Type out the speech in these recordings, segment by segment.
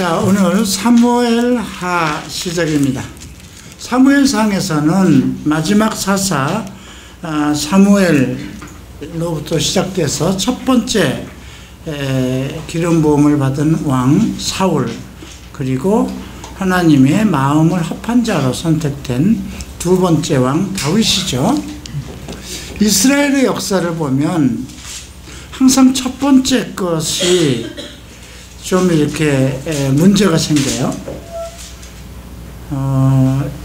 자, 오늘 사무엘하 시작입니다. 사무엘상에서는 마지막 사사 사무엘로부터 시작돼서 첫 번째 기름 부음을 받은 왕 사울, 그리고 하나님의 마음을 합한 자로 선택된 두 번째 왕 다윗이죠. 이스라엘의 역사를 보면 항상 첫 번째 것이 좀 이렇게 문제가 생겨요.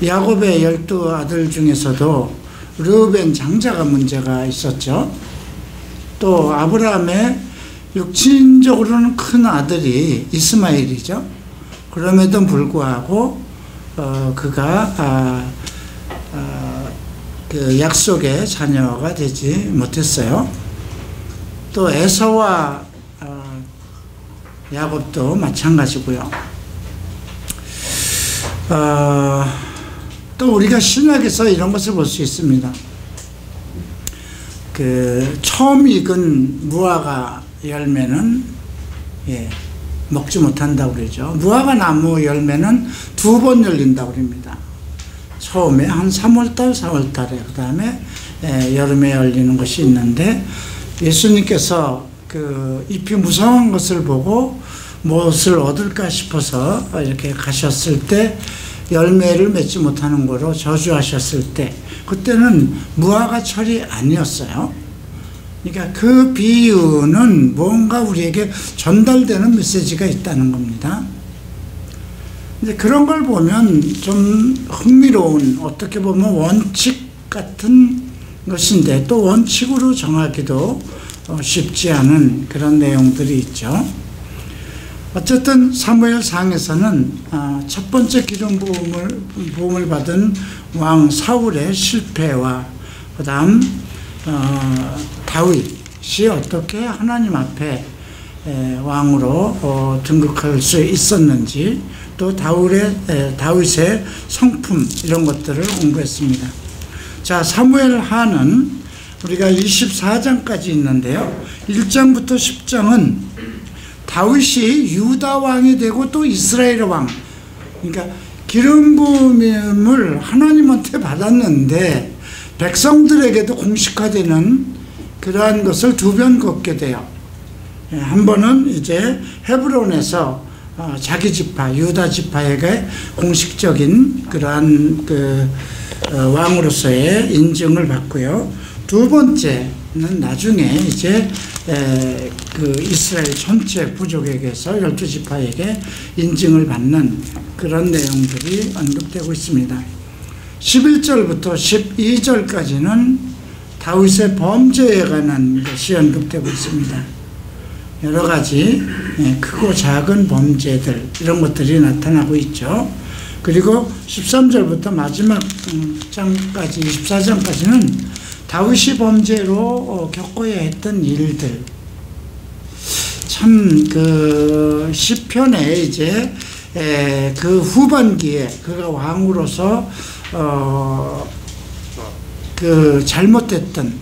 야곱의 12아들 중에서도 르우벤 장자가 문제가 있었죠. 또 아브라함의 육신적으로는 큰 아들이 이스마엘이죠. 그럼에도 불구하고 그가 그 약속의 자녀가 되지 못했어요. 또 에서와 야곱도 마찬가지고요. 또 우리가 신약에서 이런 것을 볼 수 있습니다. 그 처음 익은 무화과 열매는 먹지 못한다고 그러죠. 무화과 나무 열매는 두 번 열린다고 그럽니다. 처음에 한 3월달, 4월달에, 그 다음에 여름에 열리는 것이 있는데, 예수님께서 그 잎이 무성한 것을 보고 무엇을 얻을까 싶어서 이렇게 가셨을 때 열매를 맺지 못하는 거로 저주하셨을 때, 그때는 무화과철이 아니었어요. 그러니까 그 비유는 뭔가 우리에게 전달되는 메시지가 있다는 겁니다. 이제 그런 걸 보면 좀 흥미로운, 어떻게 보면 원칙 같은 것인데 또 원칙으로 정하기도 쉽지 않은 그런 내용들이 있죠. 어쨌든 사무엘상에서는 첫 번째 기름 부음을 받은 왕 사울의 실패와 그 다음 다윗이 어떻게 하나님 앞에 왕으로 등극할 수 있었는지, 또 다윗의 성품, 이런 것들을 공부했습니다. 자, 사무엘하는 우리가 24장까지 있는데요, 1장부터 10장은 다윗이 유다 왕이 되고 또 이스라엘 왕, 그러니까 기름 부음을 하나님한테 받았는데 백성들에게도 공식화되는 그러한 것을 두 번 겪게 돼요. 한 번은 이제 헤브론에서 자기 지파, 유다 지파에게 공식적인 그러한 그 왕으로서의 인증을 받고요. 두 번째는 나중에 이제 그 이스라엘 전체 부족에게서 12지파에게 인증을 받는 그런 내용들이 언급되고 있습니다. 11절부터 12절까지는 다윗의 범죄에 관한 것이 언급되고 있습니다. 여러 가지 크고 작은 범죄들, 이런 것들이 나타나고 있죠. 그리고 13절부터 마지막 장까지, 24장까지는 다윗이 범죄로 겪어야 했던 일들, 참 그 시편에 이제 그 후반기에 그가 왕으로서 그 잘못됐던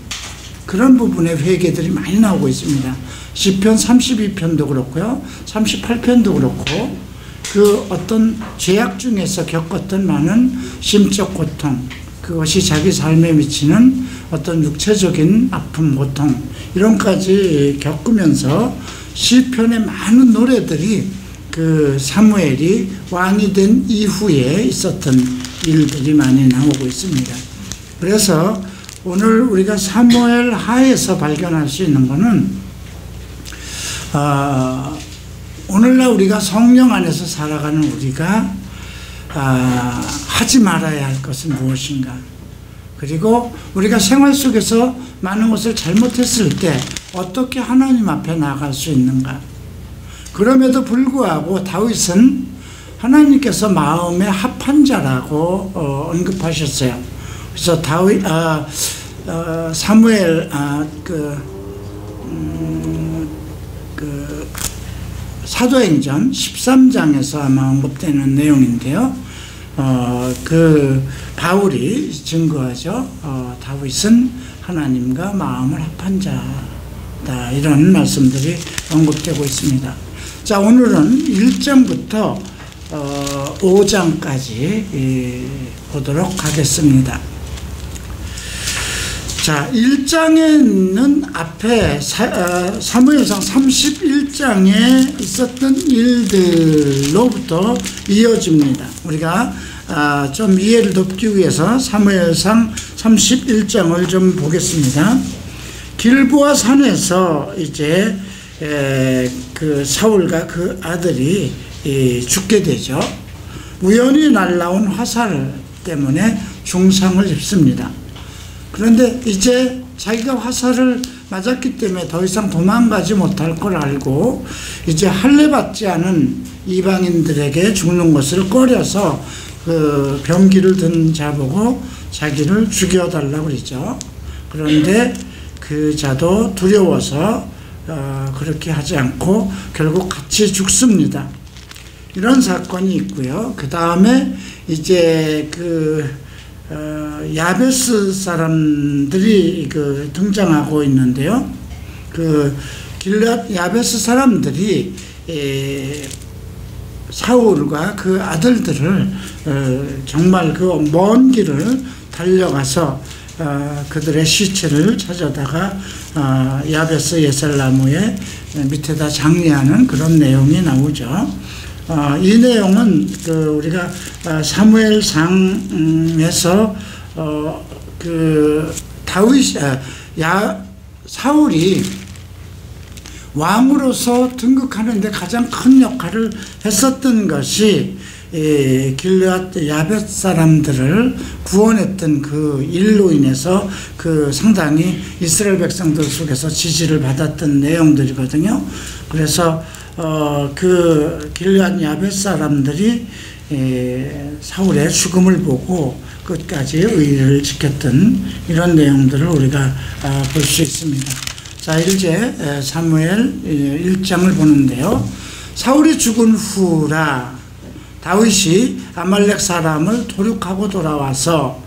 그런 부분의 회개들이 많이 나오고 있습니다. 시편 32편도 그렇고요, 38편도 그렇고, 그 어떤 죄악 중에서 겪었던 많은 심적 고통, 그것이 자기 삶에 미치는 어떤 육체적인 아픔, 고통, 이런까지 겪으면서 시편의 많은 노래들이 그 사무엘이 왕이 된 이후에 있었던 일들이 많이 나오고 있습니다. 그래서 오늘 우리가 사무엘 하에서 발견할 수 있는 것은 오늘날 우리가 성령 안에서 살아가는 우리가 하지 말아야 할 것은 무엇인가, 그리고 우리가 생활 속에서 많은 것을 잘못했을 때 어떻게 하나님 앞에 나아갈 수 있는가. 그럼에도 불구하고 다윗은 하나님께서 마음에 합한 자라고 언급하셨어요. 그래서 사무엘 사도행전 13장에서 아마 언급되는 내용인데요, 그 바울이 증거하죠. 다윗은 하나님과 마음을 합한 자다, 이런 말씀들이 언급되고 있습니다. 자, 오늘은 1장부터 5장까지 보도록 하겠습니다. 자, 1장에는 앞에 사무엘상 31장에 있었던 일들로부터 이어집니다. 우리가 좀 이해를 돕기 위해서 사무엘상 31장을 좀 보겠습니다. 길보아 산에서 이제 그 사울과 그 아들이 죽게 되죠. 우연히 날라온 화살 때문에 중상을 입습니다. 그런데 이제 자기가 화살을 맞았기 때문에 더 이상 도망가지 못할 걸 알고 이제 할례받지 않은 이방인들에게 죽는 것을 꺼려서 그 병기를 든 자보고 자기를 죽여달라고 그러죠. 그런데 그 자도 두려워서 그렇게 하지 않고 결국 같이 죽습니다. 이런 사건이 있고요. 그 다음에 이제 야베스 사람들이 등장하고 있는데요. 길앗 야베스 사람들이 사울과 그 아들들을 정말 그 먼 길을 달려가서 그들의 시체를 찾아다가 야베스 예살나무의 밑에다 장례하는 그런 내용이 나오죠. 이 내용은 우리가 사무엘상에서 사울이 왕으로서 등극하는데 가장 큰 역할을 했었던 것이 길앗 야벳 사람들을 구원했던 그 일로 인해서 상당히 이스라엘 백성들 속에서 지지를 받았던 내용들이거든요. 그래서 길앗 야벳 사람들이 사울의 죽음을 보고 끝까지 의를 지켰던 이런 내용들을 우리가 볼 수 있습니다. 자, 이제 사무엘 1장을 보는데요. 사울이 죽은 후라 다윗이 아말렉 사람을 도륙하고 돌아와서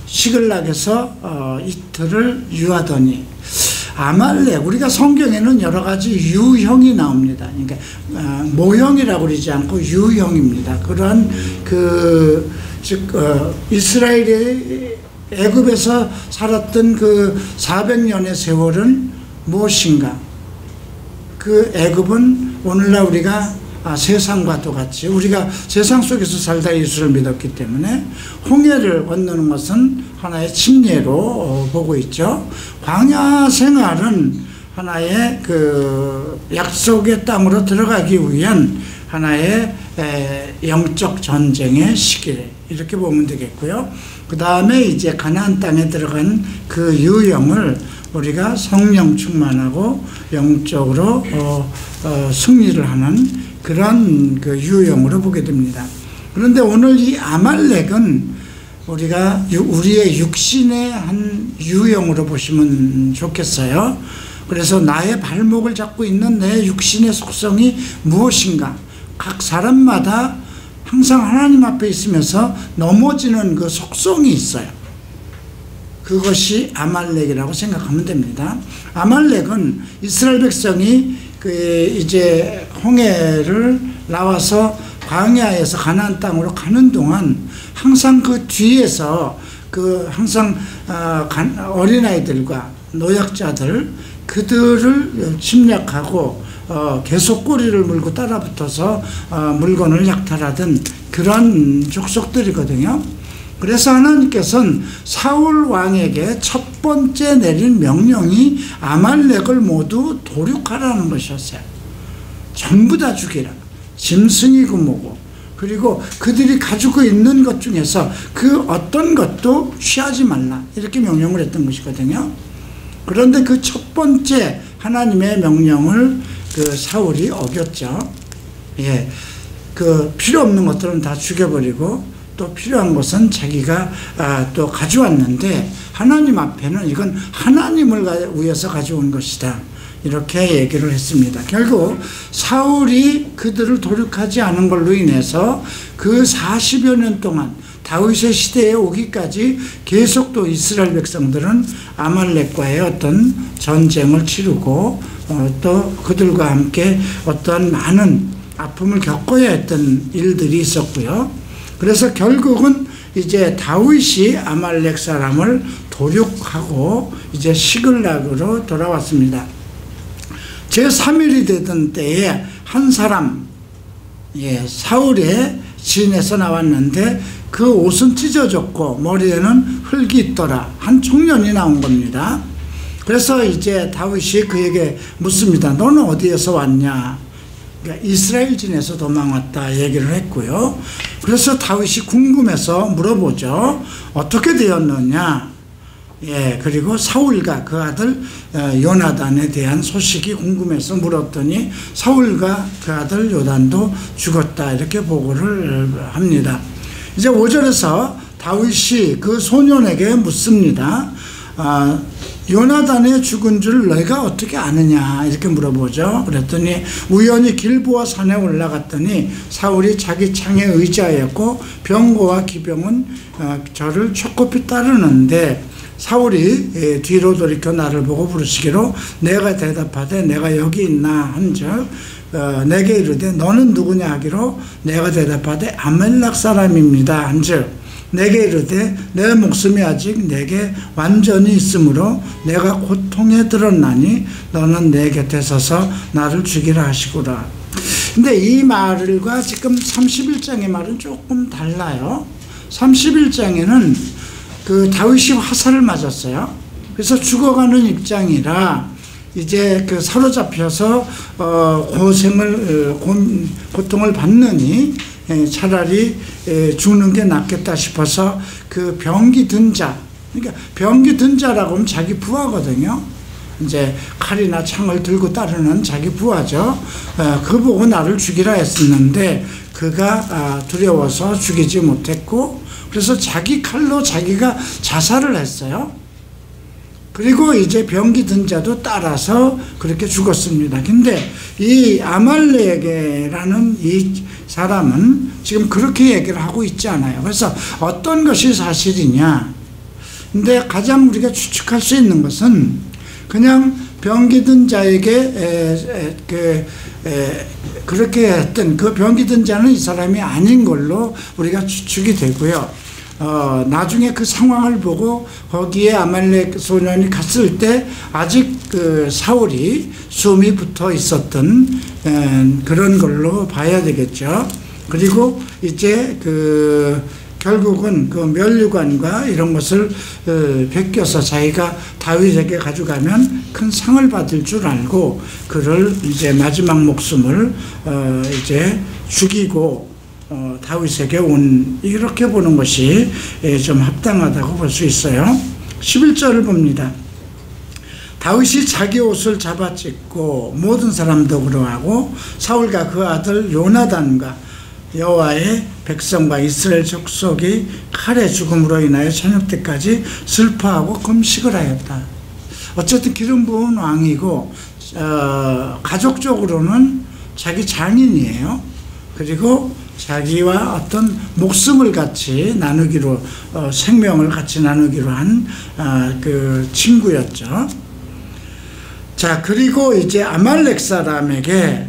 시글락에서 이틀을 유하더니, 아말렉, 우리가 성경에는 여러 가지 유형이 나옵니다. 그러니까 모형이라고 그러지 않고 유형입니다. 그러한 이스라엘이 애굽에서 살았던 400년의 세월은 무엇인가? 그 애굽은 오늘날 우리가 세상과 똑같이 우리가 세상 속에서 살다 예수를 믿었기 때문에 홍해를 건너는 것은 하나의 침례로 보고 있죠. 광야 생활은 하나의 약속의 땅으로 들어가기 위한 하나의 영적 전쟁의 시기, 이렇게 보면 되겠고요. 그 다음에 이제 가나안 땅에 들어간 그 유형을 우리가 성령 충만하고 영적으로 승리를 하는 그런 유형으로 보게 됩니다. 그런데 오늘 이 아말렉은 우리가 우리의 육신의 한 유형으로 보시면 좋겠어요. 그래서 나의 발목을 잡고 있는 내 육신의 속성이 무엇인가? 각 사람마다 항상 하나님 앞에 있으면서 넘어지는 그 속성이 있어요. 그것이 아말렉이라고 생각하면 됩니다. 아말렉은 이스라엘 백성이 이제 홍해를 나와서 광야에서 가나안 땅으로 가는 동안 항상 그 뒤에서 항상 어린아이들과 노약자들, 그들을 침략하고 계속 꼬리를 물고 따라붙어서 물건을 약탈하던 그런 족속들이거든요. 그래서 하나님께서는 사울 왕에게 첫 번째 내린 명령이 아말렉을 모두 도륙하라는 것이었어요. 전부 다 죽이라. 짐승이고 뭐고. 그리고 그들이 가지고 있는 것 중에서 그 어떤 것도 취하지 말라. 이렇게 명령을 했던 것이거든요. 그런데 그 첫 번째 하나님의 명령을 사울이 어겼죠. 예. 필요 없는 것들은 다 죽여버리고 또 필요한 것은 자기가 또 가져왔는데 하나님 앞에는 이건 하나님을 위해서 가져온 것이다. 이렇게 얘기를 했습니다. 결국 사울이 그들을 도륙하지 않은 걸로 인해서 그 40여 년 동안 다윗의 시대에 오기까지 계속 또 이스라엘 백성들은 아말렉과의 어떤 전쟁을 치르고 또 그들과 함께 어떤 많은 아픔을 겪어야 했던 일들이 있었고요. 그래서 결국은 이제 다윗이 아말렉 사람을 도륙하고 이제 시글락으로 돌아왔습니다. 제3일이 되던 때에 한 사람, 사울의 진에서 나왔는데 그 옷은 찢어졌고 머리에는 흙이 있더라. 한 청년이 나온 겁니다. 그래서 이제 다윗이 그에게 묻습니다. 너는 어디에서 왔냐? 그러니까 이스라엘 진에서 도망왔다 얘기를 했고요. 그래서 다윗이 궁금해서 물어보죠. 어떻게 되었느냐? 그리고 사울과 그 아들 요나단에 대한 소식이 궁금해서 물었더니 사울과 그 아들 요단도 죽었다 이렇게 보고를 합니다. 이제 5절에서 다윗이 그 소년에게 묻습니다. 요나단의 죽은 줄 너희가 어떻게 아느냐 이렇게 물어보죠. 그랬더니 우연히 길보아 산에 올라갔더니 사울이 자기 창에 의지하였고 병거와 기병은 저를 촉겁히 따르는데 사울이 뒤로 돌이켜 나를 보고 부르시기로 내가 대답하되 내가 여기 있나 한즉 내게 이르되 너는 누구냐 하기로 내가 대답하되 아멜렉 사람입니다 한즉 내게 이르되 내 목숨이 아직 내게 완전히 있으므로 내가 고통에 들었나니 너는 내 곁에 서서 나를 죽이라 하시구라. 근데 이 말과 지금 31장의 말은 조금 달라요. 31장에는 그 다윗이 화살을 맞았어요. 그래서 죽어가는 입장이라 이제 그 사로잡혀서 고통을 받느니 차라리 죽는 게 낫겠다 싶어서 그 병기 든 자, 그러니까 병기 든 자라고 하면 자기 부하거든요. 이제 칼이나 창을 들고 따르는 자기 부하죠. 그 보고 나를 죽이라 했었는데 그가 두려워서 죽이지 못했고 그래서 자기 칼로 자기가 자살을 했어요. 그리고 이제 병기 든 자도 따라서 그렇게 죽었습니다. 근데 이 아말렉이라는 이 사람은 지금 그렇게 얘기를 하고 있지 않아요. 그래서 어떤 것이 사실이냐. 근데 가장 우리가 추측할 수 있는 것은 그냥 병기 든 자에게 그렇게 했던 그 병기 든 자는 이 사람이 아닌 걸로 우리가 추측이 되고요. 나중에 그 상황을 보고 거기에 아말렉 소년이 갔을 때 아직 그 사울이 숨이 붙어 있었던 그런 걸로 봐야 되겠죠. 그리고 이제 결국은 그 면류관과 이런 것을 베껴서 자기가 다윗에게 가져가면 큰 상을 받을 줄 알고 그를 이제 마지막 목숨을 이제 죽이고 다윗에게 온 이렇게 보는 것이 좀 합당하다고 볼 수 있어요. 11절을 봅니다. 다윗이 자기 옷을 잡아찢고 모든 사람도 그러하고 사울과 그 아들 요나단과 여호와의 백성과 이스라엘 족속이 칼의 죽음으로 인하여 저녁 때까지 슬퍼하고 금식을 하였다. 어쨌든 기름 부은 왕이고 가족적으로는 자기 장인이에요. 그리고 자기와 어떤 목숨을 같이 나누기로 생명을 같이 나누기로 한 그 친구였죠. 자, 그리고 이제 아말렉 사람에게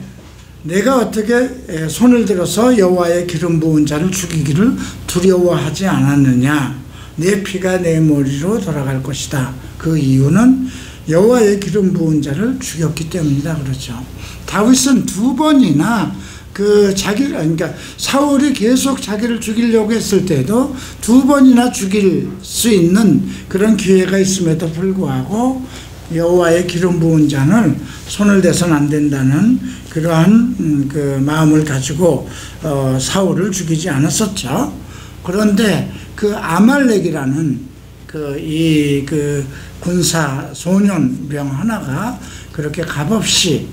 내가 어떻게 손을 들어서 여호와의 기름 부은 자를 죽이기를 두려워하지 않았느냐. 내 피가 내 머리로 돌아갈 것이다. 그 이유는 여호와의 기름 부은 자를 죽였기 때문이다. 그렇죠. 다윗은 두 번이나 그러니까 사울이 계속 자기를 죽이려고 했을 때도 두 번이나 죽일 수 있는 그런 기회가 있음에도 불구하고 여호와의 기름 부은 자는 손을 대서는 안 된다는 그러한 그 마음을 가지고 사울을 죽이지 않았었죠. 그런데 그 아말렉이라는 그 군사 소년병 하나가 그렇게 값없이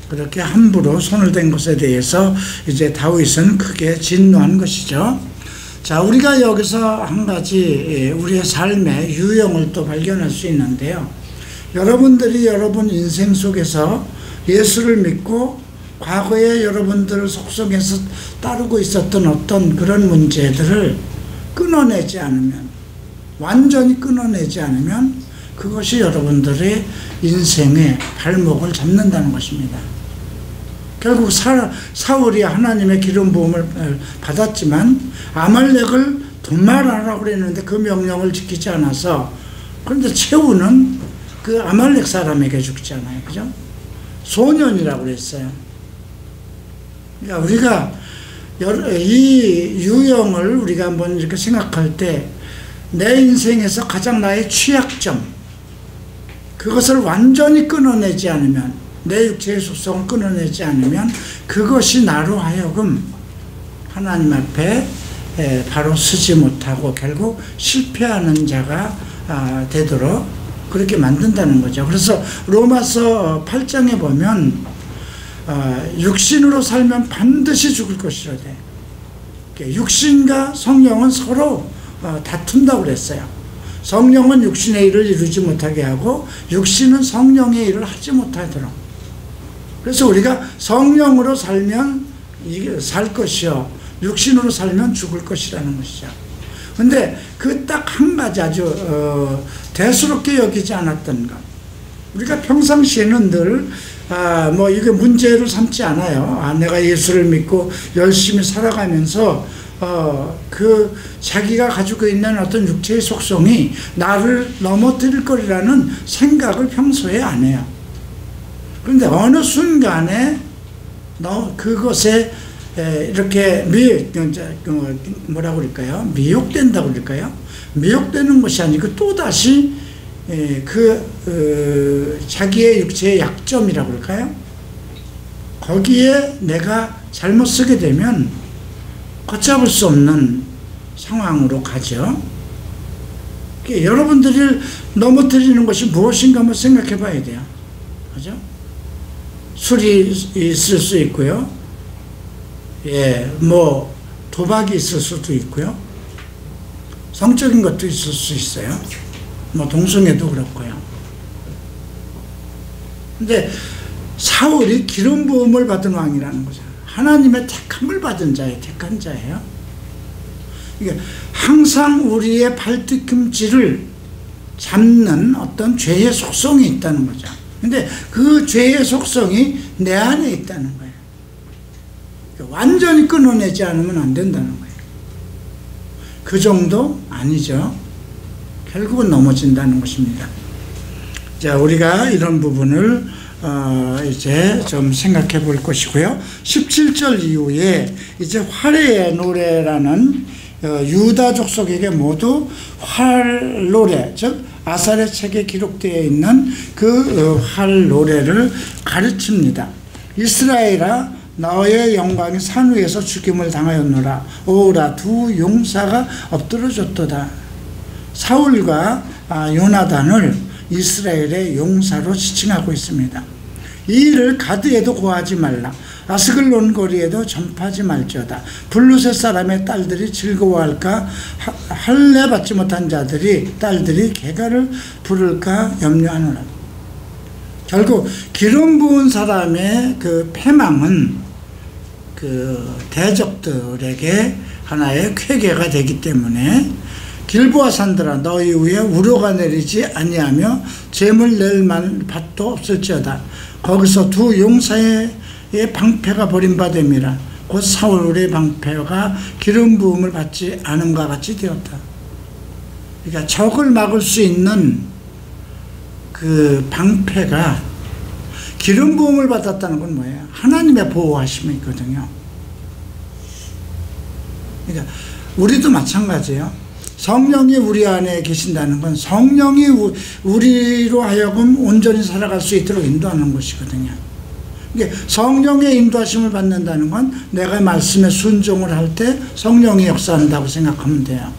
그렇게 함부로 손을 댄 것에 대해서 이제 다윗은 크게 진노한 것이죠. 자, 우리가 여기서 한 가지 우리의 삶의 유형을 또 발견할 수 있는데요. 여러분들이 여러분 인생 속에서 예수를 믿고 과거에 여러분들 속성에서 따르고 있었던 어떤 그런 문제들을 끊어내지 않으면, 완전히 끊어내지 않으면 그것이 여러분들의 인생의 발목을 잡는다는 것입니다. 결국 사울이 하나님의 기름 부음을 받았지만 아말렉을 돈말하라고 그랬는데 그 명령을 지키지 않아서, 그런데 최후는 그 아말렉 사람에게 죽잖아요. 그죠? 소년이라고 그랬어요. 그러니까 우리가 이 유형을 우리가 한번 이렇게 생각할 때, 내 인생에서 가장 나의 취약점, 그것을 완전히 끊어내지 않으면, 내 육체의 속성을 끊어내지 않으면 그것이 나로 하여금 하나님 앞에 바로 서지 못하고 결국 실패하는 자가 되도록 그렇게 만든다는 거죠. 그래서 로마서 8장에 보면 육신으로 살면 반드시 죽을 것이라 돼. 육신과 성령은 서로 다툰다고 그랬어요. 성령은 육신의 일을 이루지 못하게 하고 육신은 성령의 일을 하지 못하도록. 그래서 우리가 성령으로 살면 살 것이요, 육신으로 살면 죽을 것이라는 것이죠. 근데 그 딱 한 가지 아주 대수롭게 여기지 않았던 것, 우리가 평상시에는 늘 이게 문제를 삼지 않아요. 내가 예수를 믿고 열심히 살아가면서 그 자기가 가지고 있는 어떤 육체의 속성이 나를 넘어뜨릴 거리라는 생각을 평소에 안 해요. 그런데 어느 순간에 그것에 이렇게 뭐라고 그럴까요? 미혹된다고 그럴까요? 미혹되는 것이 아니고 또다시 자기의 육체의 약점이라고 그럴까요? 거기에 내가 잘못 쓰게 되면 걷잡을 수 없는 상황으로 가죠. 여러분들이 넘어뜨리는 것이 무엇인가 한번 생각해 봐야 돼요. 그죠? 술이 있을 수 있고요. 도박이 있을 수도 있고요. 성적인 것도 있을 수 있어요. 동성애도 그렇고요. 근데 사울이 기름 부음을 받은 왕이라는 거죠. 하나님의 택함을 받은 자예요. 택한 자예요. 그러니까 항상 우리의 발뒤꿈치를 잡는 어떤 죄의 속성이 있다는 거죠. 근데 그 죄의 속성이 내 안에 있다는 거예요. 완전히 끊어내지 않으면 안 된다는 거예요. 그 정도 아니죠. 결국은 넘어진다는 것입니다. 자, 우리가 이런 부분을 이제 좀 생각해 볼 것이고요. 17절 이후에 이제 활의 노래라는 유다 족속에게 모두 활 노래, 즉 아살의 책에 기록되어 있는 그 활 노래를 가르칩니다. 이스라엘아, 너의 영광이 산 위에서 죽임을 당하였노라. 오라, 두 용사가 엎드러졌도다. 사울과 요나단을 이스라엘의 용사로 지칭하고 있습니다. 이 일을 가드에도 고하지 말라. 아스글론 거리에도 전파하지 말지어다. 블루셋 사람의 딸들이 즐거워할까? 할례 받지 못한 딸들이 개가를 부를까 염려하노라. 결국 기름 부은 사람의 그 패망은 그 대적들에게 하나의 쾌계가 되기 때문에, 길보아 산들아, 너희 위에 우려가 내리지 아니하며 재물 낼 밭도 없을지어다. 거기서 두 용사의 방패가 버림받음이라. 곧 사울의 방패가 기름 부음을 받지 않음과 같이 되었다. 그러니까 적을 막을 수 있는 그 방패가 기름 부음을 받았다는 건 뭐예요? 하나님의 보호하심이 있거든요. 그러니까 우리도 마찬가지예요. 성령이 우리 안에 계신다는 건 성령이 우리로 하여금 온전히 살아갈 수 있도록 인도하는 것이거든요. 성령의 인도하심을 받는다는 건 내가 말씀에 순종을 할 때 성령이 역사한다고 생각하면 돼요.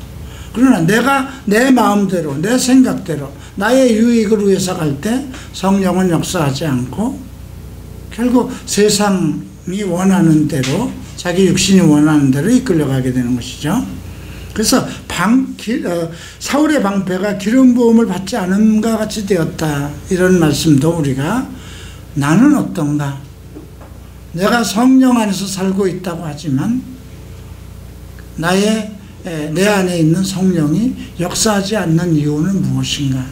그러나 내가 내 마음대로, 내 생각대로, 나의 유익을 위해서 갈 때 성령은 역사하지 않고 결국 세상이 원하는 대로, 자기 육신이 원하는 대로 이끌려가게 되는 것이죠. 그래서 사울의 방패가 기름 부음을 받지 않음과 같이 되었다. 이런 말씀도 우리가 나는 어떤가? 내가 성령 안에서 살고 있다고 하지만 내 안에 있는 성령이 역사하지 않는 이유는 무엇인가?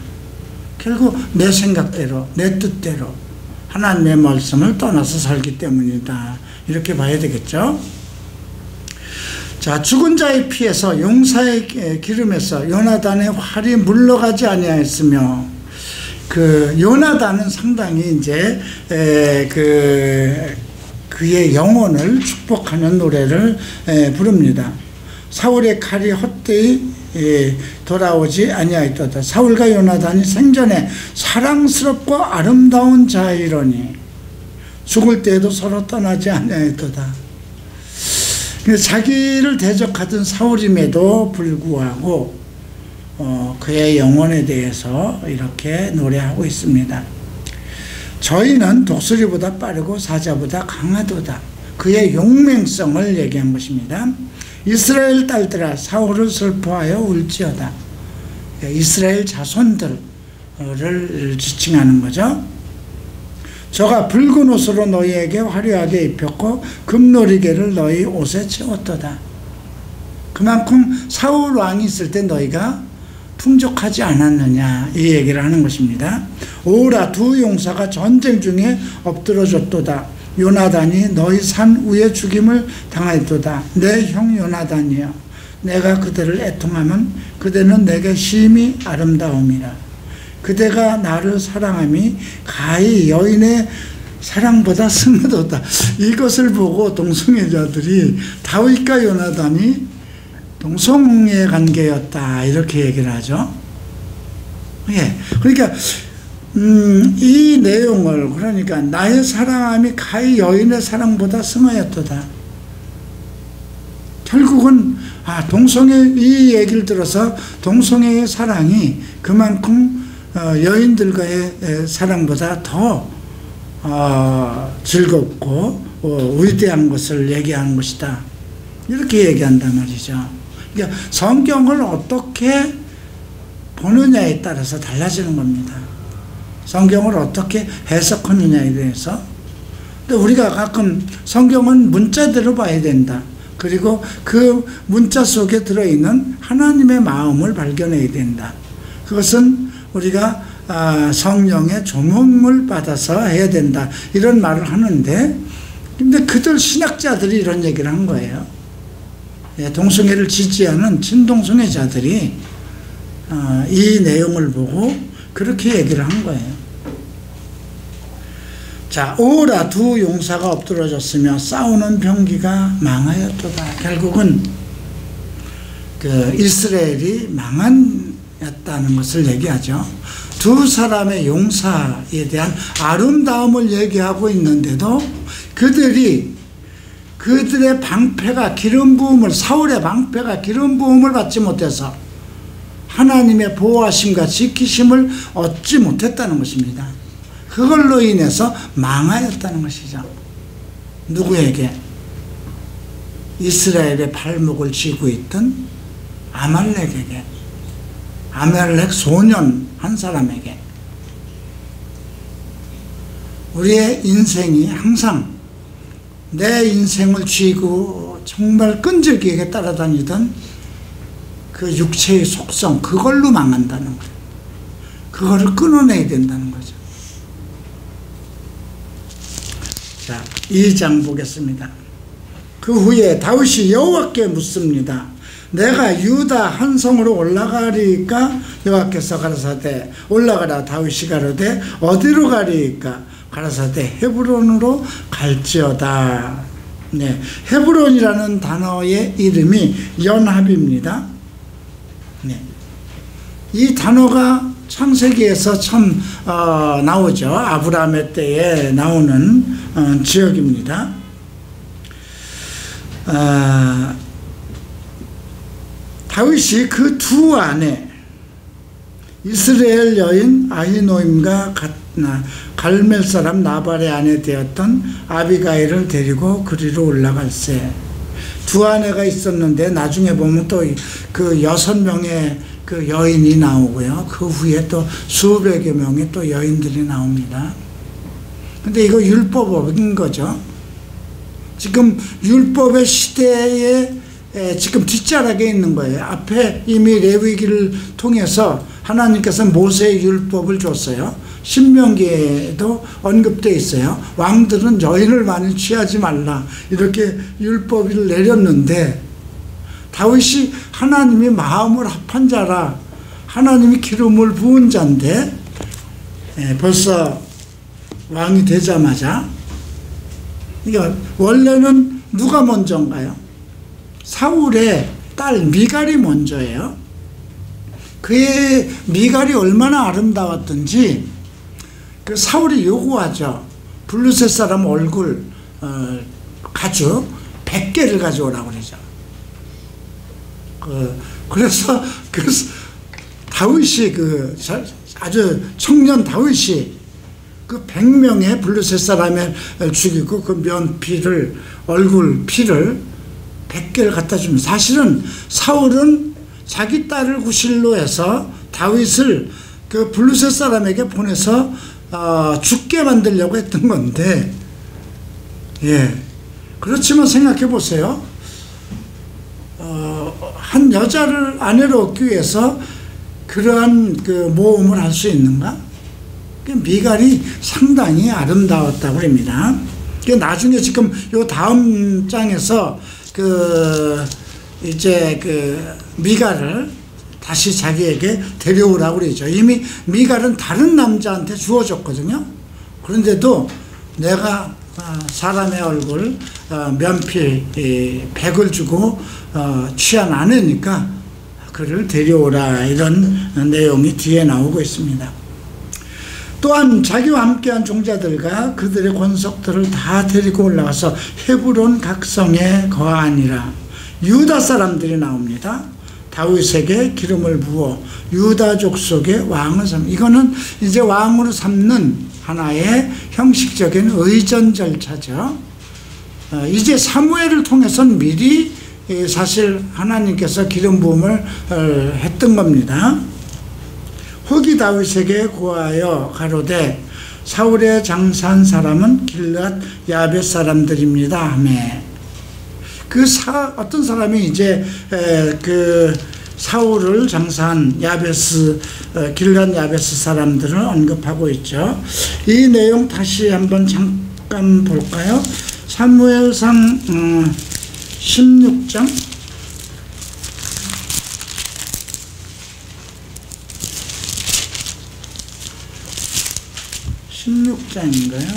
결국 내 생각대로, 내 뜻대로 하나님의 말씀을 떠나서 살기 때문이다. 이렇게 봐야 되겠죠? 자, 죽은 자의 피에서 용사의 기름에서 요나단의 활이 물러가지 아니하였으며, 요나단은 상당히 이제 그의 영혼을 축복하는 노래를 부릅니다. 사울의 칼이 헛되이 돌아오지 아니하였도다. 사울과 요나단이 생전에 사랑스럽고 아름다운 자이러니 죽을 때에도 서로 떠나지 아니하였도다. 자기를 대적하던 사울임에도 불구하고 그의 영혼에 대해서 이렇게 노래하고 있습니다. 저희는 독수리보다 빠르고 사자보다 강하도다. 그의 용맹성을 얘기한 것입니다. 이스라엘 딸들아 사울을 슬퍼하여 울지어다. 이스라엘 자손들을 지칭하는 거죠. 저가 붉은 옷으로 너희에게 화려하게 입혔고 금노리개를 너희 옷에 채웠도다. 그만큼 사울 왕이 있을 때 너희가 풍족하지 않았느냐, 이 얘기를 하는 것입니다. 오라, 두 용사가 전쟁 중에 엎드러졌도다. 요나단이 너희 산 위에 죽임을 당하였도다. 내 형 요나단이여, 내가 그대를 애통하면 그대는 내게 심히 아름다움이라. 그대가 나를 사랑함이 가히 여인의 사랑보다 승하도다. 이것을 보고 동성애자들이 다윗과 요나단이 동성애 관계였다, 이렇게 얘기를 하죠. 예. 그러니까 이 내용을, 그러니까 나의 사랑함이 가히 여인의 사랑보다 승하였도다. 결국은 동성애, 이 얘기를 들어서 동성애의 사랑이 그만큼 여인들과의 사랑보다 더 즐겁고 위대한 것을 얘기하는 것이다. 이렇게 얘기한단 말이죠. 그러니까 성경을 어떻게 보느냐에 따라서 달라지는 겁니다. 성경을 어떻게 해석하느냐에 대해서. 근데 우리가 가끔 성경은 문자대로 봐야 된다. 그리고 그 문자 속에 들어있는 하나님의 마음을 발견해야 된다. 그것은 우리가 성령의 조명을 받아서 해야 된다, 이런 말을 하는데, 근데 그들 신학자들이 이런 얘기를 한 거예요. 동성애를 지지하는 친동성애자들이 이 내용을 보고 그렇게 얘기를 한 거예요. 자, 오라, 두 용사가 엎드러졌으며 싸우는 병기가 망하였도다. 결국은 이스라엘이 망했다는 것을 얘기하죠. 두 사람의 용사에 대한 아름다움을 얘기하고 있는데도 그들의 방패가 기름 부음을, 사울의 방패가 기름 부음을 받지 못해서 하나님의 보호하심과 지키심을 얻지 못했다는 것입니다. 그걸로 인해서 망하였다는 것이죠. 누구에게? 이스라엘의 발목을 쥐고 있던 아말렉에게, 아말렉 소년 한 사람에게. 우리의 인생이 항상 내 인생을 쥐고 정말 끈질기게 따라다니던 그 육체의 속성, 그걸로 망한다는 거예요. 그거를 끊어내야 된다는 거죠. 자, 2장 보겠습니다. 그 후에 다윗이 여호와께 묻습니다. 내가 유다 한 성으로 올라가리까? 여호와께서 가라사대 올라가라. 다윗이 가로되 어디로 가리까? 가라사대 헤브론으로 갈지어다. 네, 헤브론이라는 단어의 이름이 연합입니다. 네, 이 단어가 창세기에서 참 나오죠. 아브라함의 때에 나오는 지역입니다. 다윗이 그 두 아내 이스라엘 여인 아히노임과 갈멜 사람 나발의 아내 되었던 아비가일을 데리고 그리로 올라갈세. 두 아내가 있었는데 나중에 보면 또 그 6명의 그 여인이 나오고요. 그 후에 또 수백여 명의 또 여인들이 나옵니다. 근데 이거 율법인 거죠. 지금 율법의 시대에 지금 뒷자락에 있는 거예요. 앞에 이미 레위기를 통해서 하나님께서 모세의 율법을 줬어요. 신명기에도 언급되어 있어요. 왕들은 여인을 많이 취하지 말라 이렇게 율법을 내렸는데, 다윗이 하나님이 마음을 합한 자라, 하나님이 기름을 부은 자인데 벌써 왕이 되자마자, 그러니까 원래는 누가 먼저인가요? 사울의 딸 미갈이 먼저예요. 그의 미갈이 얼마나 아름다웠던지 그 사울이 요구하죠. 블루셋 사람 얼굴 가죽 100개를 가져오라고 그러죠. 그래서 그 다윗이 아주 청년 다윗이 그 100명의 블루셋 사람을 죽이고 그 면피를, 얼굴 피를 100개를 갖다 줍니다. 사실은 사울은 자기 딸을 구실로 해서 다윗을 그 블루셋 사람에게 보내서 죽게 만들려고 했던 건데, 그렇지만 생각해 보세요. 한 여자를 아내로 얻기 위해서 그러한 그 모험을 할 수 있는가? 미갈이 상당히 아름다웠다고 합니다. 나중에 지금 요 다음 장에서 이제 미갈을 다시 자기에게 데려오라고 그러죠. 이미 미갈은 다른 남자한테 주어졌거든요. 그런데도 내가 사람의 얼굴 면피 100을 주고 취한 아내니까 그를 데려오라, 이런 내용이 뒤에 나오고 있습니다. 또한 자기와 함께한 종자들과 그들의 권속들을 다 데리고 올라가서 헤브론 각성에 거하니라. 유다 사람들이 나옵니다. 다윗에게 기름을 부어 유다 족속의 왕을 삼는, 이거는 이제 왕으로 삼는 하나의 형식적인 의전 절차죠. 이제 사무엘을 통해서는 미리 사실 하나님께서 기름 부음을 했던 겁니다. 후기 다윗에게 구하여 가로되 사울의 장사한 사람은 길앗 야벳 사람들입니다 하매, 어떤 사람이 이제 사울을 장사한 길앗 야베스 사람들을 언급하고 있죠. 이 내용 다시 한번 잠깐 볼까요? 사무엘상 16장 16장인가요?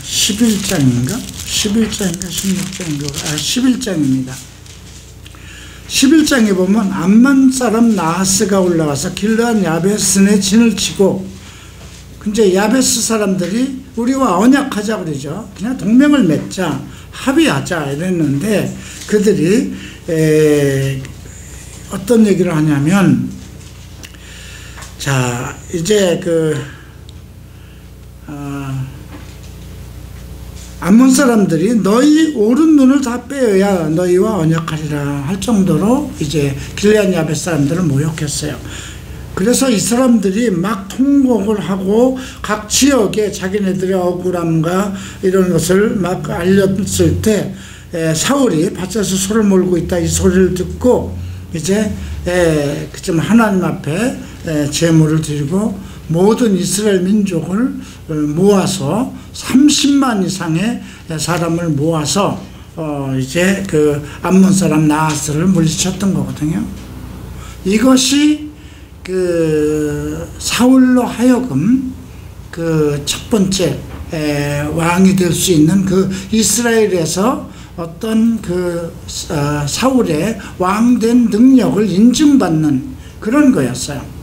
11장인가? 16장인가? 11장입니다. 11장에 보면 암몬 사람 나하스가 올라와서 길앗 야베스에 진을 치고, 이제 야베스 사람들이 우리와 언약하자 그러죠. 그냥 동맹을 맺자, 합의하자 이랬는데, 그들이 어떤 얘기를 하냐면, 자 이제 암몬 사람들이 너희 오른 눈을 다 빼어야 너희와 언약하리라 할 정도로 이제 길앗 야벳 사람들을 모욕했어요. 그래서 이 사람들이 막 통곡을 하고 각 지역에 자기네들의 억울함과 이런 것을 막 알렸을 때 사울이 밭에서 소를 몰고 있다 이 소리를 듣고 이제 그쯤 하나님 앞에 제물을 드리고 모든 이스라엘 민족을 모아서 30만 이상의 사람을 모아서 이제 암몬 사람 나하스를 물리쳤던 거거든요. 이것이 사울로 하여금 첫 번째 왕이 될 수 있는 이스라엘에서 어떤 사울의 왕된 능력을 인증받는 그런 거였어요.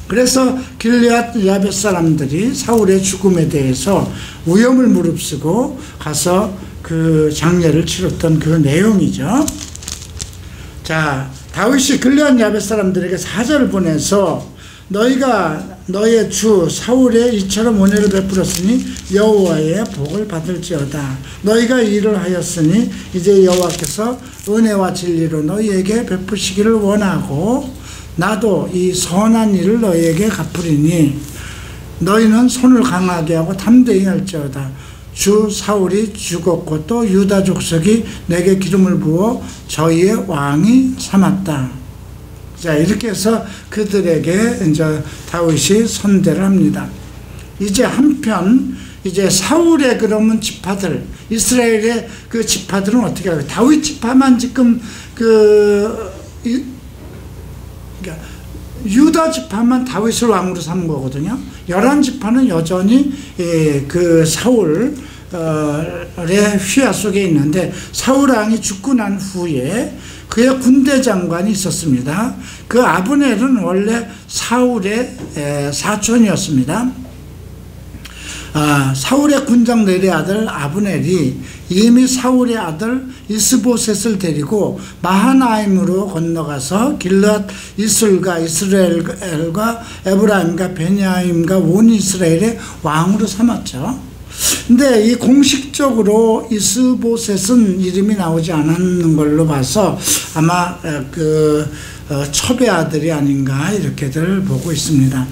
그래서 길앗 야벳 사람들이 사울의 죽음에 대해서 위험을 무릅쓰고 가서 그 장례를 치렀던 그 내용이죠. 자, 다윗이 길앗 야벳 사람들에게 사절을 보내서 너희가 너의 주 사울에 이처럼 은혜를 베풀었으니 여호와의 복을 받을지어다. 너희가 일을 하였으니 이제 여호와께서 은혜와 진리로 너희에게 베푸시기를 원하고 나도 이 선한 일을 너희에게 갚으리니 너희는 손을 강하게 하고 담대히 할지어다. 주 사울이 죽었고 또 유다 족속이 내게 기름을 부어 저희의 왕이 삼았다. 자, 이렇게 해서 그들에게 이제 다윗이 선대를 합니다. 이제 한편 이제 사울의 그러면 지파들, 이스라엘의 그 지파들은 어떻게 하고, 다윗 지파만 지금 그러니까 유다 지파만 다윗을 왕으로 삼은 거거든요. 11지파는 여전히 그 사울의 휘하 속에 있는데, 사울 왕이 죽고 난 후에 그의 군대 장관이 있었습니다. 그 아브넬은 원래 사울의 사촌이었습니다. 사울의 군장 넬의 아들 아브넬이 이미 사울의 아들 이스보셋을 데리고 마하나임으로 건너가서 길앗 이슬과 이스라엘과 에브라임과 베냐임과 온 이스라엘의 왕으로 삼았죠. 근데 이 공식적으로 이스보셋은 이름이 나오지 않았는 걸로 봐서 아마 첩의 아들이 아닌가 이렇게들 보고 있습니다.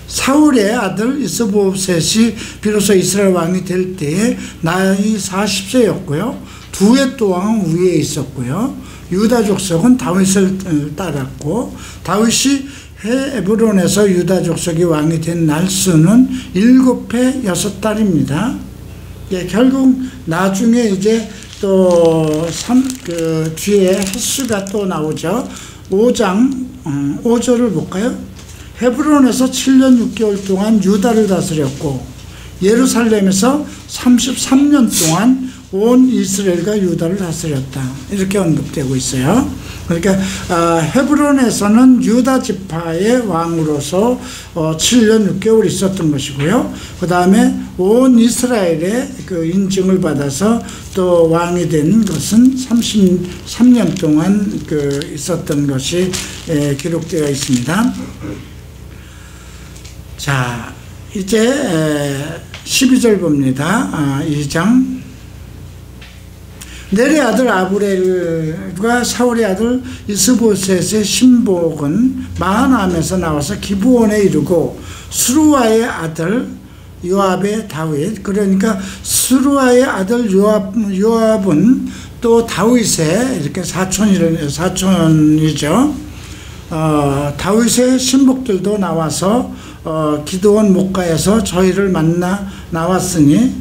사울의 아들 이스보셋이 비로소 이스라엘 왕이 될 때에 나이 40세였고요. 두 해 동안 위에 있었고요. 유다 족속은 다윗을 따랐고, 다윗이 헤브론에서 유다 족속이 왕이 된 날수는 7해 6달입니다. 예, 결국 나중에 이제 또 뒤에 횟수가 또 나오죠. 5장 5절을 볼까요? 헤브론에서 7년 6개월 동안 유다를 다스렸고 예루살렘에서 33년 동안 온 이스라엘과 유다를 다스렸다. 이렇게 언급되고 있어요. 그러니까 헤브론에서는 유다 지파의 왕으로서 7년 6개월 있었던 것이고요. 그 다음에 온 이스라엘의 그 인증을 받아서 또 왕이 된 것은 33년 동안 있었던 것이 기록되어 있습니다. 자, 이제 12절 봅니다. 2장. 넬의 아들 아브넬과 사울의 아들 이스보셋의 신복은 마하나임에서 나와서 기브온에 이르고, 수루아의 아들 요압의 다윗, 그러니까 수루아의 아들 요압은 또 다윗의 이렇게 사촌이죠. 다윗의 신복들도 나와서 기드온 목가에서 저희를 만나 나왔으니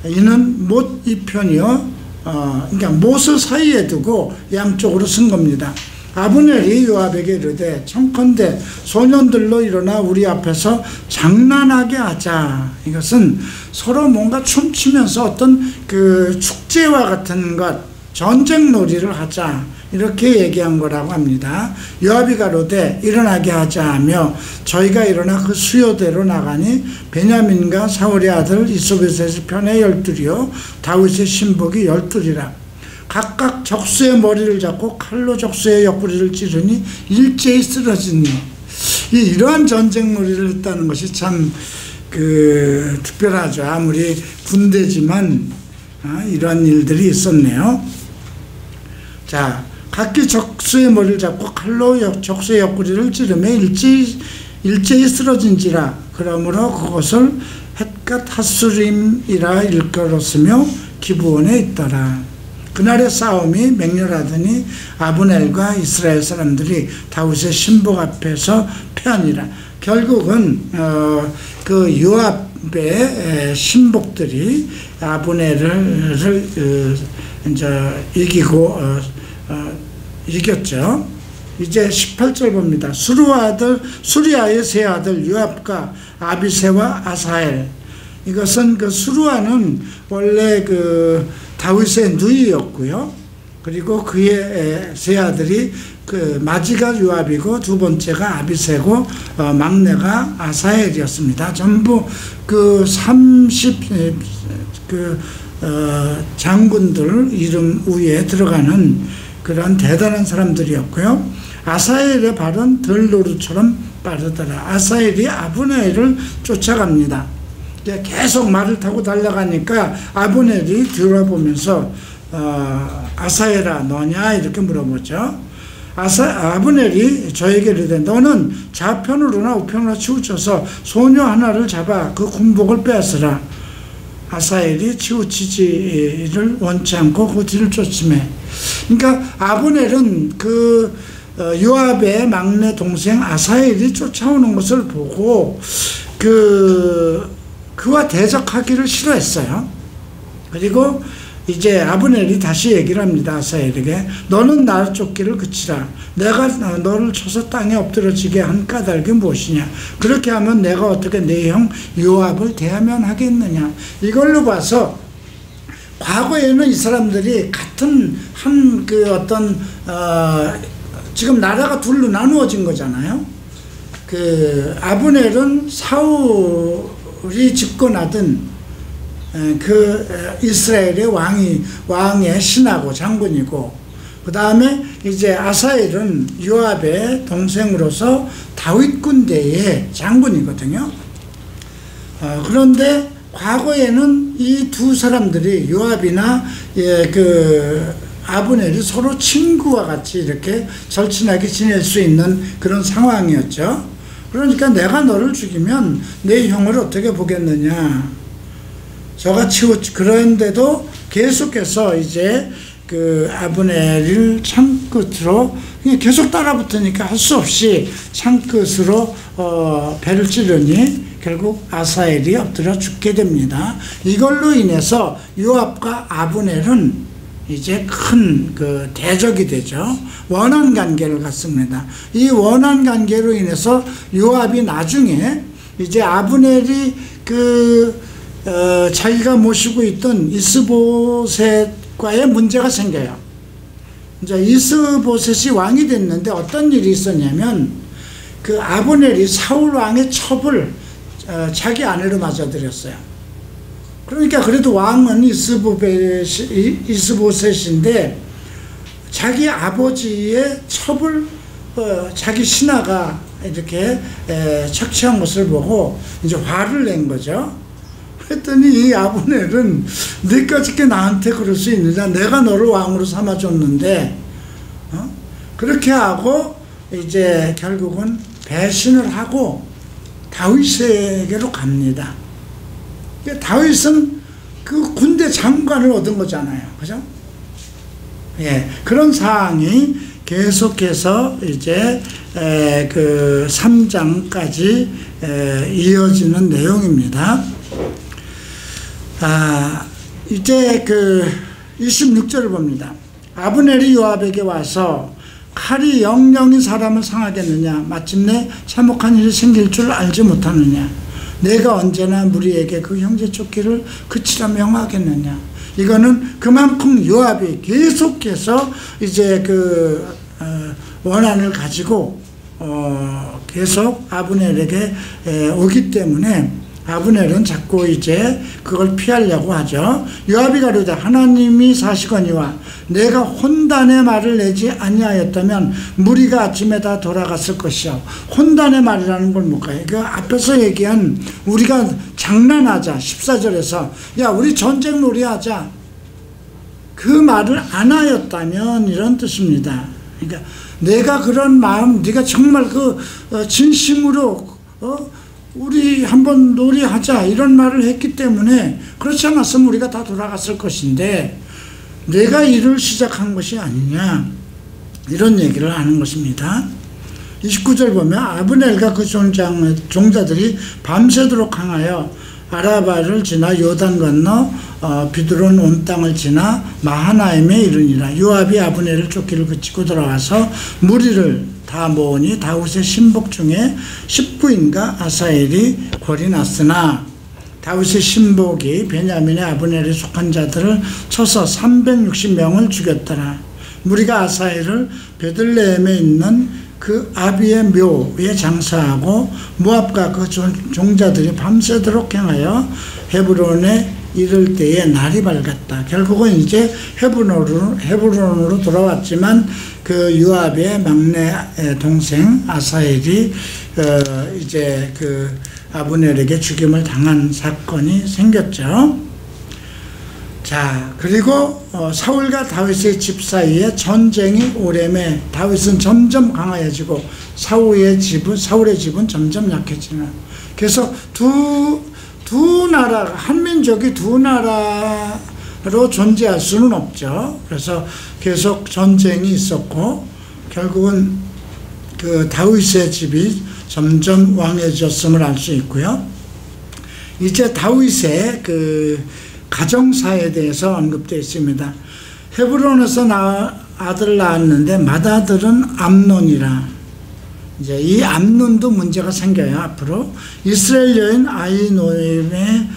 이는 못 이편이요, 그러니까 못을 사이에 두고 양쪽으로 쓴 겁니다. 아브넬이 요압에게 이르되 청컨대 소년들로 일어나 우리 앞에서 장난하게 하자. 이것은 서로 뭔가 춤추면서 어떤 그 축제와 같은 것, 전쟁 놀이를 하자, 이렇게 얘기한 거라고 합니다. 요압이 가로되 일어나게 하자 하며 저희가 일어나 그 수요대로 나가니 베냐민과 사울의 아들 이스보셋의 편에 12이요 다윗의 신복이 12이라. 각각 적수의 머리를 잡고 칼로 적수의 옆구리를 찌르니 일제히 쓰러지니. 이러한 전쟁 놀이를 했다는 것이 참 특별하죠. 아무리 군대지만 이러한 일들이 있었네요. 자, 각기 적수의 머리를 잡고 칼로 적수의 옆구리를 찌르며 일제히 쓰러진지라. 그러므로 그것을 헷갓 핫수림이라 일컬었으며 기브온에 있더라. 그날의 싸움이 맹렬하더니 아브넬과 이스라엘 사람들이 다윗의 신복 앞에서 패하니라. 결국은 그 요압의 신복들이 아브넬을 이제 이겼죠. 이제 18절 봅니다. 수리아의 세 아들 요압과 아비새와 아사엘. 이것은 수루아는 원래 다윗의 누이였고요. 그리고 그의 세 아들이 마지가 요압이고 두 번째가 아비새고 막내가 아사엘이었습니다. 전부 30 장군들 이름 위에 들어가는 그런 대단한 사람들이었고요. 아사엘의 발은 들노루처럼 빠르더라. 아사엘이 아브넬을 쫓아갑니다. 계속 말을 타고 달려가니까 아브넬이 뒤돌아보면서 아사엘아 너냐 이렇게 물어보죠. 아브넬이 저에게 이르되 너는 좌편으로나 우편으로나 치우쳐서 소녀 하나를 잡아 그 군복을 빼앗으라. 아사엘이 치우치지를 원치 않고 그 뒤를 쫓으매. 그러니까 아브넬은 그 요압의 막내 동생 아사엘이 쫓아오는 것을 보고 그와 대적하기를 싫어했어요. 그리고 이제 아브넬이 다시 얘기를 합니다. 아사엘에게 너는 나를 쫓기를 그치라. 내가 너를 쳐서 땅에 엎드러지게 한 까닭이 무엇이냐. 그렇게 하면 내가 어떻게 내 형 요압을 대하면 하겠느냐. 이걸로 봐서 과거에는 이 사람들이 같은 한 지금 나라가 둘로 나누어진 거잖아요. 아브넬은 사울이 집권하던 이스라엘의 왕의 신하고 장군이고, 그 다음에 이제 아사엘은 요압의 동생으로서 다윗 군대의 장군이거든요. 그런데 과거에는 이 두 사람들이 요압이나 아브넬이 서로 친구와 같이 이렇게 절친하게 지낼 수 있는 그런 상황이었죠. 그러니까 내가 너를 죽이면 내 형을 어떻게 보겠느냐. 그런데도 계속해서 이제 아브넬을 창끝으로 그냥 계속 따라붙으니까 할 수 없이 창끝으로 배를 찌르니 결국 아사엘이 엎드려 죽게 됩니다. 이걸로 인해서 요압과 아브넬은 이제 큰 대적이 되죠. 원한 관계를 갖습니다. 이 원한 관계로 인해서 요압이 나중에 이제 아브넬이 자기가 모시고 있던 이스보셋과의 문제가 생겨요. 이제 이스보셋이 왕이 됐는데 어떤 일이 있었냐면 아브넬이 사울 왕의 첩을 자기 아내로 맞아들였어요. 그러니까 그래도 왕은 이스보셋인데 자기 아버지의 첩을 자기 신하가 이렇게 착취한 것을 보고 이제 화를 낸 거죠. 그랬더니 이 아브넬은 네가 어떻게 나한테 그럴 수 있느냐. 내가 너를 왕으로 삼아줬는데 그렇게 하고 이제 결국은 배신을 하고 다윗에게로 갑니다. 다윗은 그 군대 장관을 얻은 거잖아요. 그죠? 예, 그런 상황이 계속해서 이제 3장까지 이어지는 내용입니다. 이제 26절을 봅니다. 아브넬이 요압에게 와서 칼이 영영이 사람을 상하겠느냐. 마침내 참혹한 일이 생길 줄 알지 못하느냐. 내가 언제나 무리에게 그 형제 쫓기를 그치라 명하겠느냐. 이거는 그만큼 요압이 계속해서 이제 원한을 가지고 계속 아브넬에게 오기 때문에 아브넬은 자꾸 이제 그걸 피하려고 하죠. 요압이 가로되 하나님이 사시거니와 내가 혼단의 말을 내지 아니하였다면 무리가 아침에 다 돌아갔을 것이요. 혼단의 말이라는 걸 뭘까요? 앞에서 얘기한 우리가 장난하자 14절에서 야 우리 전쟁놀이 하자 그 말을 안 하였다면 이런 뜻입니다. 그러니까 내가 그런 마음 네가 정말 진심으로 우리 한번 놀이하자 이런 말을 했기 때문에 그렇지 않았으면 우리가 다 돌아갔을 것인데 내가 일을 시작한 것이 아니냐 이런 얘기를 하는 것입니다. 29절 보면 아브넬과 그 종자들이 밤새도록 항하여 아라바를 지나 요단 건너 비드론 온 땅을 지나 마하나임에 이르니라. 요압이 아브넬을 쫓기를 그치고 돌아와서 무리를 다 모으니 다윗의 신복 중에 19인가 아사엘이 골이 났으나 다윗의 신복이 베냐민의 아브넬에 속한 자들을 쳐서 360명을 죽였더라. 무리가 아사엘을 베들레헴에 있는 그 아비의 묘에 장사하고 모압과 그 종자들이 밤새도록 행하여 헤브론에 이를 때에 날이 밝았다. 결국은 이제 헤브론으로 돌아왔지만 그 요압의 막내 동생 아사헬이 이제 그 아브넬에게 죽임을 당한 사건이 생겼죠. 자, 그리고 사울과 다윗의 집 사이에 전쟁이 오래매 다윗은 점점 강해지고 사울의 집은 점점 약해지는. 그래서 두 나라, 한 민족이 두 나라로 존재할 수는 없죠. 그래서 계속 전쟁이 있었고 결국은 그 다윗의 집이 점점 왕해졌음을 알 수 있고요. 이제 다윗의 그 가정사에 대해서 언급되어 있습니다. 헤브론에서 아들 낳았는데 맏아들은 암논이라. 이제 이 암논도 문제가 생겨요. 앞으로 이스라엘 여인 아히노암의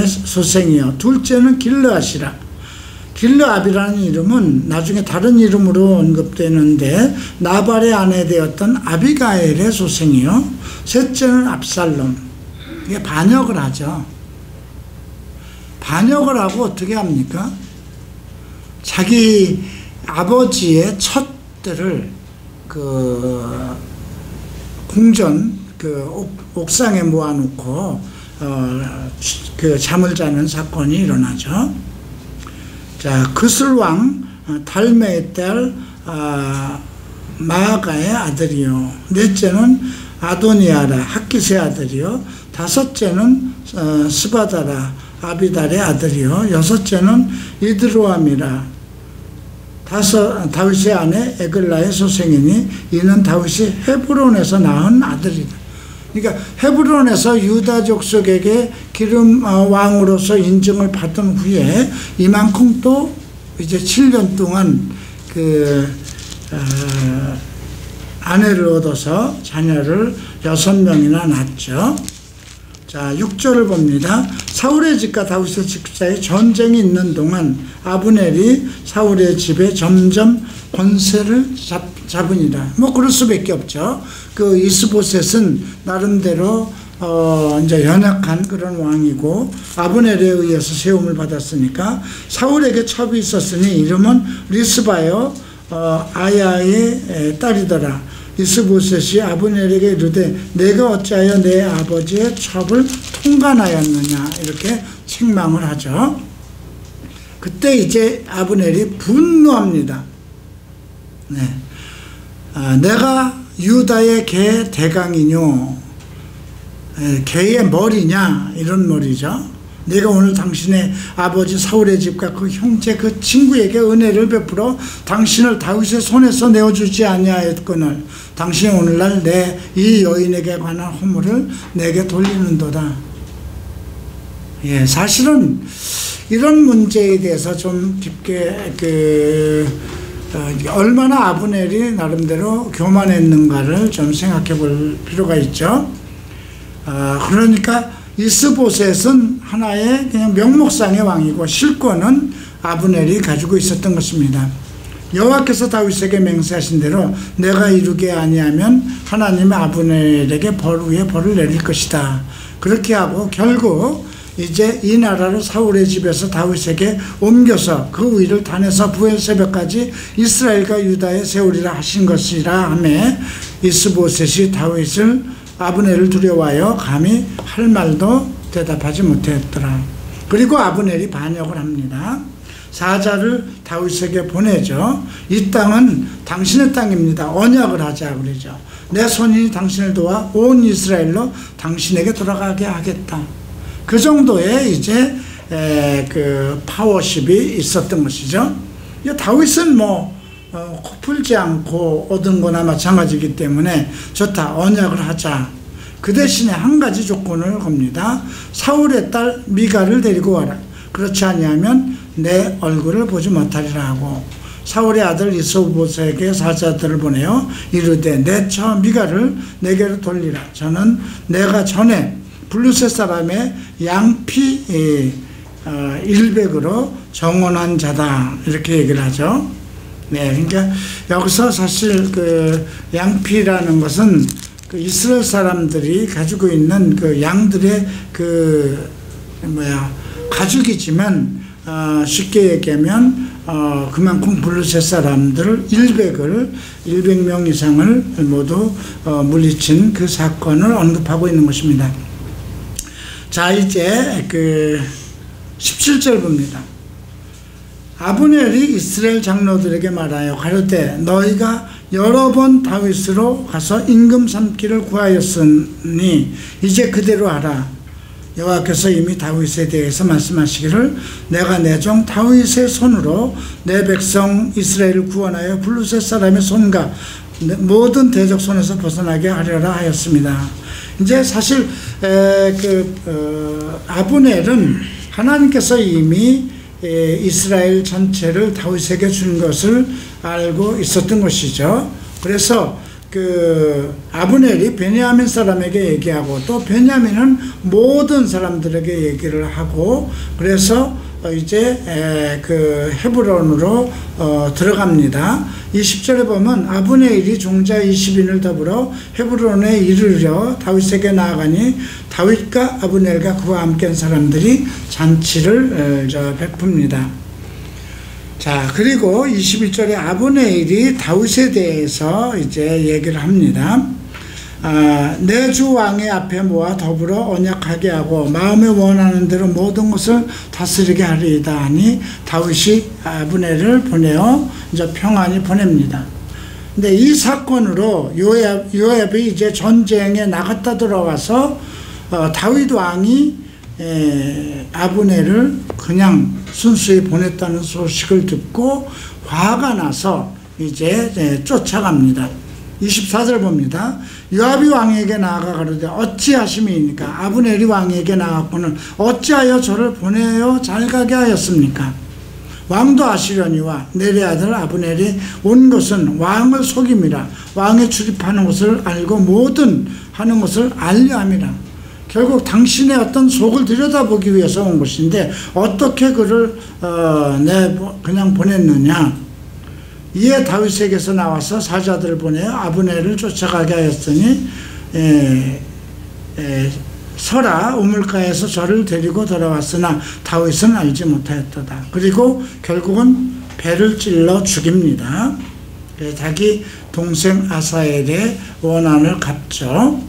소생이요. 둘째는 길르앗이라. 길르압이라는 이름은 나중에 다른 이름으로 언급되는데 나발의 아내 되었던 아비가엘의 소생이요. 셋째는 압살롬. 이게 반역을 하죠. 반역을 하고 어떻게 합니까? 자기 아버지의 첩들을 그 궁전 그 옥상에 모아놓고 그 잠을 자는 사건이 일어나죠. 자, 그슬왕 달메의 딸 마아가의 아들이요. 넷째는 아도니아라 학기스의 아들이요. 다섯째는 스바다라 아비달의 아들이요. 여섯째는 이드로암이라 다윗의 아내 에글라의 소생이니 이는 다윗이 헤브론에서 낳은 아들이다. 그러니까 헤브론에서 유다 족속에게 기름 왕으로서 인정을 받은 후에 이만큼 또 이제 7년 동안 그 아내를 얻어서 자녀를 6명이나 낳았죠. 자, 6절을 봅니다. 사울의 집과 다윗의 집 사이에 전쟁이 있는 동안 아브넬이 사울의 집에 점점 권세를 잡으니라. 뭐 그럴 수밖에 없죠. 그 이스보셋은 나름대로 이제 연약한 그런 왕이고 아브넬에 의해서 세움을 받았으니까 사울에게 첩이 있었으니 이름은 리스바요 아야의 딸이더라. 이스보셋이 아브넬에게 이르되 내가 어찌하여 내 아버지의 첩을 통간하였느냐 이렇게 책망을 하죠. 그때 이제 아브넬이 분노합니다. 네. 내가 유다의 개 대강이뇨, 개의 머리냐 이런 머리죠. 내가 오늘 당신의 아버지 사울의 집과 그 형제 그 친구에게 은혜를 베풀어 당신을 다윗의 손에서 내어주지 아니하였거늘 당신이 오늘날 내 이 여인에게 관한 허물을 내게 돌리는도다. 예, 사실은 이런 문제에 대해서 좀 깊게 얼마나 아브넬이 나름대로 교만했는가를 좀 생각해 볼 필요가 있죠. 그러니까 이스보셋은 하나의 그냥 명목상의 왕이고 실권은 아브넬이 가지고 있었던 것입니다. 여호와께서 다윗에게 맹세하신 대로 내가 이루게 아니하면 하나님은 아브넬에게 벌 위에 벌을 내릴 것이다. 그렇게 하고 결국 이제 이 나라를 사울의 집에서 다윗에게 옮겨서 그 위를 단에서 부엘세바까지 이스라엘과 유다에 세우리라 하신 것이라 하며 이스보셋이 아브넬을 두려워하여 감히 할 말도 대답하지 못했더라. 그리고 아브넬이 반역을 합니다. 사자를 다윗에게 보내죠. 이 땅은 당신의 땅입니다. 언약을 하자 그러죠. 내 손이 당신을 도와 온 이스라엘로 당신에게 돌아가게 하겠다. 그 정도의 이제 그 파워십이 있었던 것이죠. 다윗은 코 풀지 않고 얻은 거나 마찬가지이기 때문에 좋다, 언약을 하자. 그 대신에 한 가지 조건을 겁니다. 사울의 딸 미가를 데리고 와라. 그렇지 아니하면 내 얼굴을 보지 못하리라 하고 사울의 아들 이스보셋에게 사자들을 보내어 이르되 내 처 미가를 내게로 돌리라. 저는 내가 전에 블루셋 사람의 양피 100으로 정언한 자다. 이렇게 얘기를 하죠. 네, 그러니까 여기서 사실 그 양피라는 것은 그 이스라엘 사람들이 가지고 있는 그 양들의 가죽이지만 쉽게 얘기하면 그만큼 블루셋 사람들 100명 이상을 모두 물리친 그 사건을 언급하고 있는 것입니다. 자, 이제 그 17절 봅니다. 아브넬이 이스라엘 장로들에게 말하여 가로되 너희가 여러 번 다윗으로 가서 임금 삼기를 구하였으니 이제 그대로 하라. 여호와께서 이미 다윗에 대해서 말씀하시기를 내가 내 종 다윗의 손으로 내 백성 이스라엘을 구원하여 블루셋 사람의 손과 모든 대적 손에서 벗어나게 하려라 하였습니다. 이제 사실 아브넬은 하나님께서 이미 이스라엘 전체를 다윗에게 준 것을 알고 있었던 것이죠. 그래서 아브넬이 베냐민 사람에게 얘기하고 또 베냐민은 모든 사람들에게 얘기를 하고 그래서 이제 헤브론으로 들어갑니다. 20절에 보면 아브넬이 종자 20인을 더불어 헤브론에 이르려 다윗에게 나아가니 다윗과 아브넬과 그와 함께한 사람들이 잔치를 베풉니다. 자, 그리고 21절에 아브넬이 다윗에 대해서 이제 얘기를 합니다. 내 주 왕의 앞에 모아 더불어 언약하게 하고 마음에 원하는 대로 모든 것을 다스리게 하리이다 하니 다윗이 아브넬을 보내어 이제 평안히 보냅니다. 근데 이 사건으로 요압이 이제 전쟁에 나갔다 들어와서 다윗 왕이 아브넬을 그냥 순수히 보냈다는 소식을 듣고 화가 나서 이제 쫓아갑니다. 24절 봅니다. 요압이 왕에게 나아가 가로되 어찌하심이니까 아브넬이 왕에게 나아갔고는 어찌하여 저를 보내어 잘 가게 하였습니까? 왕도 아시려니와 내리 아들 아브넬이 온 것은 왕을 속임이라 왕의 출입하는 것을 알고 모든 하는 것을 알려함이라. 결국 당신의 어떤 속을 들여다보기 위해서 온 것인데 어떻게 그를 그냥 보냈느냐. 이에 다윗에게서 나와서 사자들을 보내어 아브넬을 쫓아가게 하였더니 서라 우물가에서 저를 데리고 돌아왔으나 다윗은 알지 못하였도다. 그리고 결국은 배를 찔러 죽입니다. 자기 동생 아사엘의 원한을 갚죠.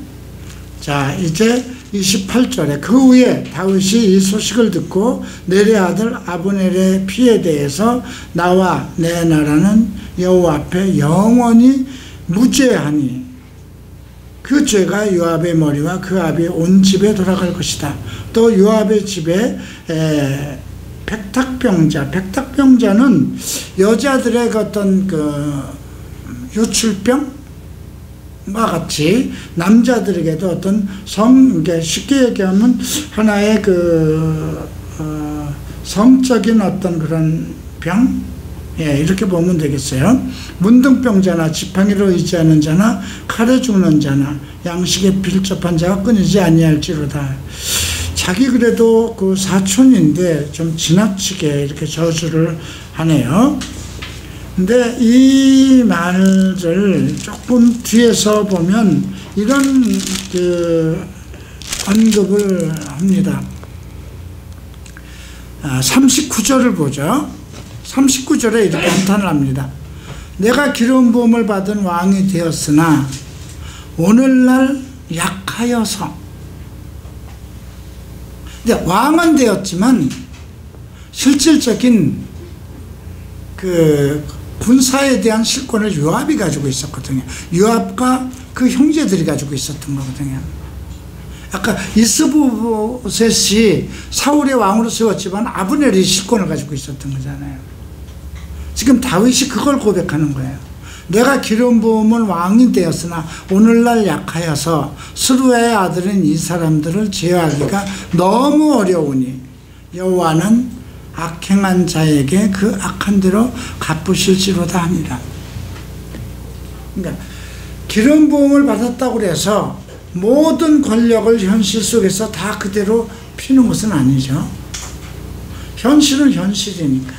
자, 이제 28절에 그 후에 다윗이 이 소식을 듣고 내리 아들 아브넬의 피에 대해서 나와 내 나라는 여호와 앞에 영원히 무죄하니 그 죄가 요압의 머리와 그 아비 온 집에 돌아갈 것이다. 또 요압의 집에 백탁병자는 여자들의 어떤 유출병 과 같이 남자들에게도 어떤 쉽게 얘기하면 하나의 성적인 어떤 그런 병? 이렇게 보면 되겠어요. 문둥병자나 지팡이로 의지하는 자나 칼에 죽는 자나 양식에 필접한 자가 끊이지 아니할지로다. 자기 그래도 그 사촌인데 좀 지나치게 이렇게 저주를 하네요. 근데 이 말을 조금 뒤에서 보면 이런 언급을 합니다. 39절을 보죠. 39절에 이렇게 감탄을 합니다. 내가 기름 부음을 받은 왕이 되었으나 오늘날 약하여서. 근데 왕은 되었지만 실질적인 군사에 대한 실권을 요압이 가지고 있었거든요. 요압과 그 형제들이 가지고 있었던 거거든요. 아까 이스보셋이 사울의 왕으로 세웠지만 아브넬이 실권을 가지고 있었던 거잖아요. 지금 다윗이 그걸 고백하는 거예요. 내가 기름 부음은 왕이 되었으나 오늘날 약하여서 스루야의 아들인 이 사람들을 제어하기가 너무 어려우니 여호와는 악행한 자에게 그 악한 대로 갚으실지로다 합니다. 그러니까 기름 부음을 받았다고 해서 모든 권력을 현실 속에서 다 그대로 피는 것은 아니죠. 현실은 현실이니까.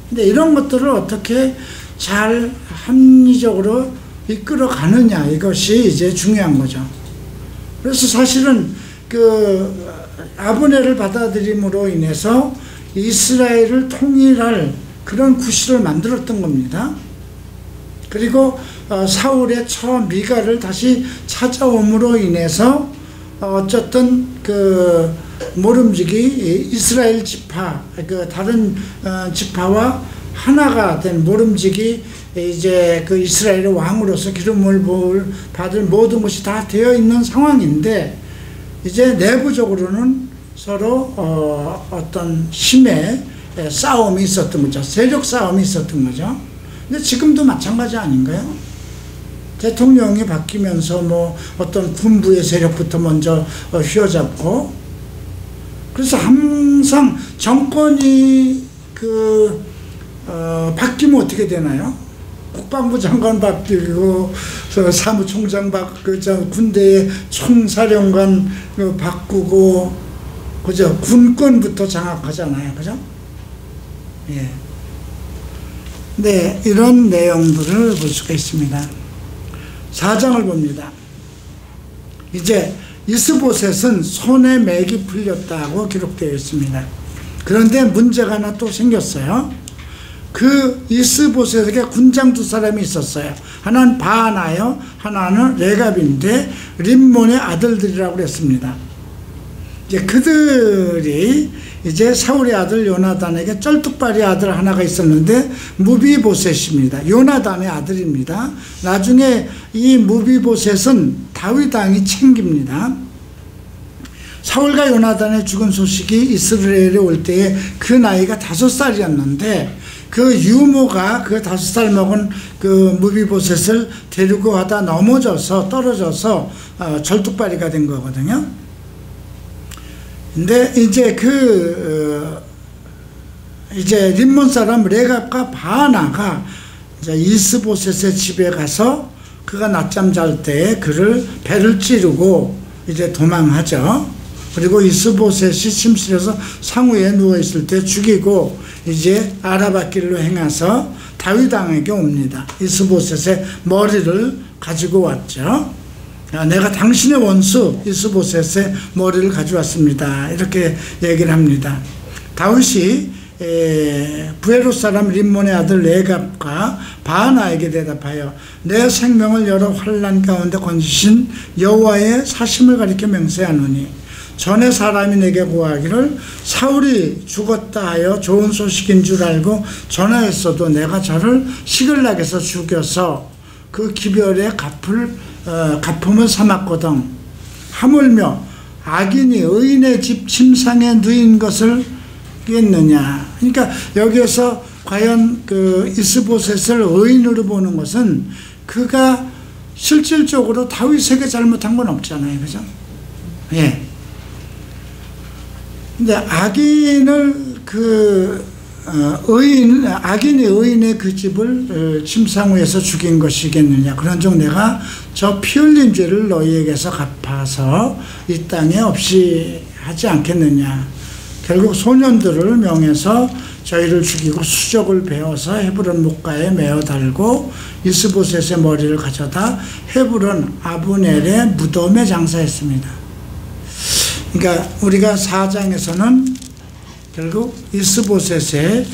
근데 이런 것들을 어떻게 잘 합리적으로 이끌어 가느냐, 이것이 이제 중요한 거죠. 그래서 사실은 그 아브넬을 받아들임으로 인해서 이스라엘을 통일할 그런 구실을 만들었던 겁니다. 그리고 사울의 처 미가를 다시 찾아옴으로 인해서 어쨌든 그 모름지기 이스라엘 지파, 그 다른 지파와 하나가 된 모름지기 이제 그 이스라엘의 왕으로서 기름을 받을 모든 것이 다 되어 있는 상황인데, 이제 내부적으로는 서로 어떤 힘의 싸움이 있었던 거죠. 세력 싸움이 있었던 거죠. 근데 지금도 마찬가지 아닌가요? 대통령이 바뀌면서 뭐 어떤 군부의 세력부터 먼저 휘어잡고, 그래서 항상 정권이 바뀌면 어떻게 되나요? 국방부 장관 바뀌고, 사무총장 바뀌고, 군대의 총사령관 바꾸고, 그죠? 군권부터 장악하잖아요. 그죠? 예. 네, 이런 내용들을 볼 수가 있습니다. 4장을 봅니다. 이제 이스보셋은 손에 맥이 풀렸다고 기록되어 있습니다. 그런데 문제가 하나 또 생겼어요. 그 이스보셋에게 군장 두 사람이 있었어요. 하나는 바하나요, 하나는 레갑인데 림몬의 아들들이라고 그랬습니다. 이제 그들이 이제 사울의 아들 요나단에게 쩔뚝발이 아들 하나가 있었는데 무비보셋입니다. 요나단의 아들입니다. 나중에 이 무비보셋은 다윗 왕이 챙깁니다. 사울과 요나단의 죽은 소식이 이스라엘에 올 때에 그 나이가 5살이었는데 그 유모가 그 5살 먹은 그 무비보셋을 데리고 가다 떨어져서 절뚝발이가 된 거거든요. 근데 이제 이제 림몬 사람 레갑과 바하나가 이제 이스보셋의 집에 가서 그가 낮잠 잘 때 그를 배를 찌르고 이제 도망하죠. 그리고 이스보셋이 침실에서 상우에 누워 있을 때 죽이고 이제 아라밧길로 행해서 다윗 왕에게 옵니다. 이스보셋의 머리를 가지고 왔죠. 내가 당신의 원수 이스보셋의 머리를 가져왔습니다. 이렇게 얘기를 합니다. 다윗이 부에롯 사람 림몬의 아들 레갑과 바하나에게 대답하여 내 생명을 여러 환난 가운데 건지신 여호와의 사심을 가리켜 맹세하노니 전에 사람이 내게 고하기를 사울이 죽었다 하여 좋은 소식인 줄 알고 전하였어도 내가 저를 시글락에서 죽여서 그 기별의 가품을 삼았거든. 하물며 악인이 의인의 집 침상에 누인 것을 겠느냐. 그러니까 여기에서 과연 그 이스보셋을 의인으로 보는 것은 그가 실질적으로 다윗에게 잘못한 건 없잖아요. 그죠? 예. 근데 악인을 악인이 의인의 그 집을 침상위에서 죽인 것이겠느냐. 그런즉 내가 저 피 흘린 죄를 너희에게서 갚아서 이 땅에 없이 하지 않겠느냐. 결국 소년들을 명해서 저희를 죽이고 수적을 베어서 헤브론 목가에 메어 달고 이스보셋의 머리를 가져다 헤브론 아브넬의 무덤에 장사했습니다. 그러니까 우리가 4장에서는 결국 이스보셋의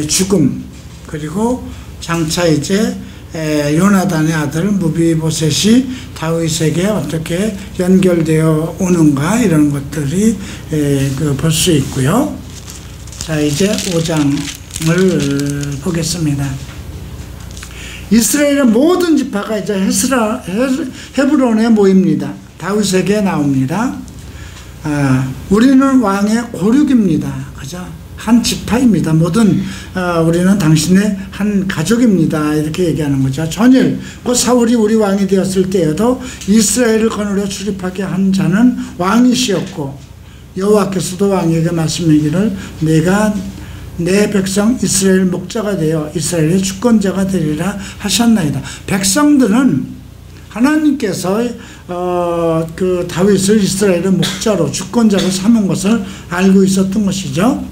죽음, 그리고 장차 이제 요나단의 아들 무비보셋이 다윗에게 어떻게 연결되어 오는가, 이런 것들이 볼 수 있고요. 자, 이제 5장을 보겠습니다. 이스라엘의 모든 지파가 이제 헤브론에 모입니다. 다윗에게 나옵니다. 우리는 왕의 고륙입니다. 그죠? 한 지파입니다. 모든 우리는 당신의 한 가족입니다. 이렇게 얘기하는 거죠. 전일 곧 사울이 우리 왕이 되었을 때에도 이스라엘을 거느려 출입하게 한 자는 왕이시었고 여호와께서도 왕에게 말씀하기를 내가 내 백성 이스라엘 목자가 되어 이스라엘의 주권자가 되리라 하셨나이다. 백성들은 하나님께서 그 다윗을 이스라엘의 목자로 주권자로 삼은 것을 알고 있었던 것이죠.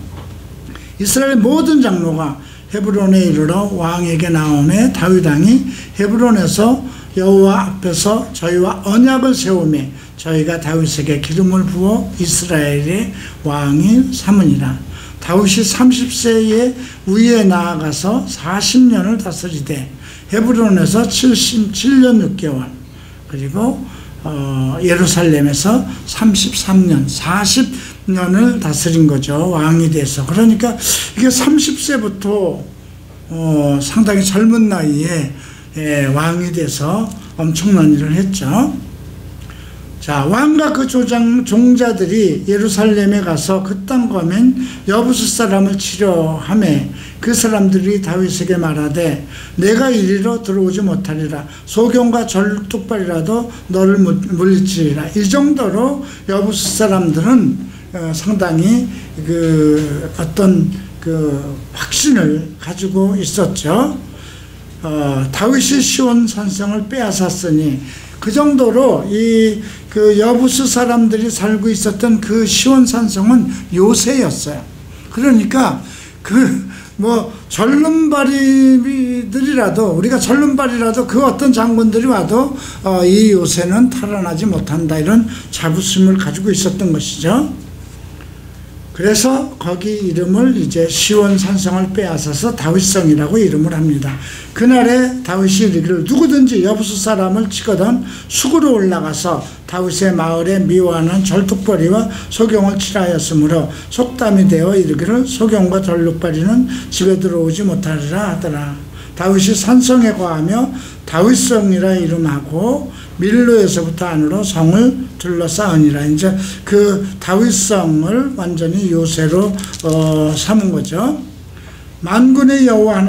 이스라엘 모든 장로가 헤브론에 이르러 왕에게 나오매 다윗 왕이 헤브론에서 여호와 앞에서 저희와 언약을 세우며 저희가 다윗에게 기름을 부어 이스라엘의 왕이 삼으니라. 다윗이 30세에 위에 나아가서 40년을 다스리되 헤브론에서 77년 6개월, 그리고 예루살렘에서 33년 40년을 다스린 거죠. 왕이 돼서. 그러니까 이게 30세부터 상당히 젊은 나이에 왕이 돼서 엄청난 일을 했죠. 자, 왕과 그 종자들이 예루살렘에 가서 그 땅 거민 여부스 사람을 치려하매 그 사람들이 다윗에게 말하되 내가 이리로 들어오지 못하리라. 소경과 절뚝발이라도 너를 물리치리라. 이 정도로 여부스 사람들은 상당히 어떤 확신을 가지고 있었죠. 다윗이 시온 산성을 빼앗았으니, 그 정도로 그 여부스 사람들이 살고 있었던 그 시온 산성은 요새였어요. 그러니까 절름발이들이라도, 우리가 절름발이라도 그 어떤 장군들이 와도 이 요새는 탈환하지 못한다, 이런 자부심을 가지고 있었던 것이죠. 그래서 거기 이름을 이제 시온 산성을 빼앗아서 다윗성이라고 이름을 합니다. 그날에 다윗이 이르기를 누구든지 여부스 사람을 치거든 수구로 올라가서 다윗의 마을에 미워하는 절뚝벌이와 소경을 치라 하였으므로 속담이 되어 이르기를 소경과 절뚝벌이는 집에 들어오지 못하리라 하더라. 다윗이 산성에 거하며 다윗성이라 이름하고 밀로에서부터 안으로 성을 둘러싸으니라. 이제 그 다윗성을 완전히 요새로 삼은 거죠. 만군의 여호와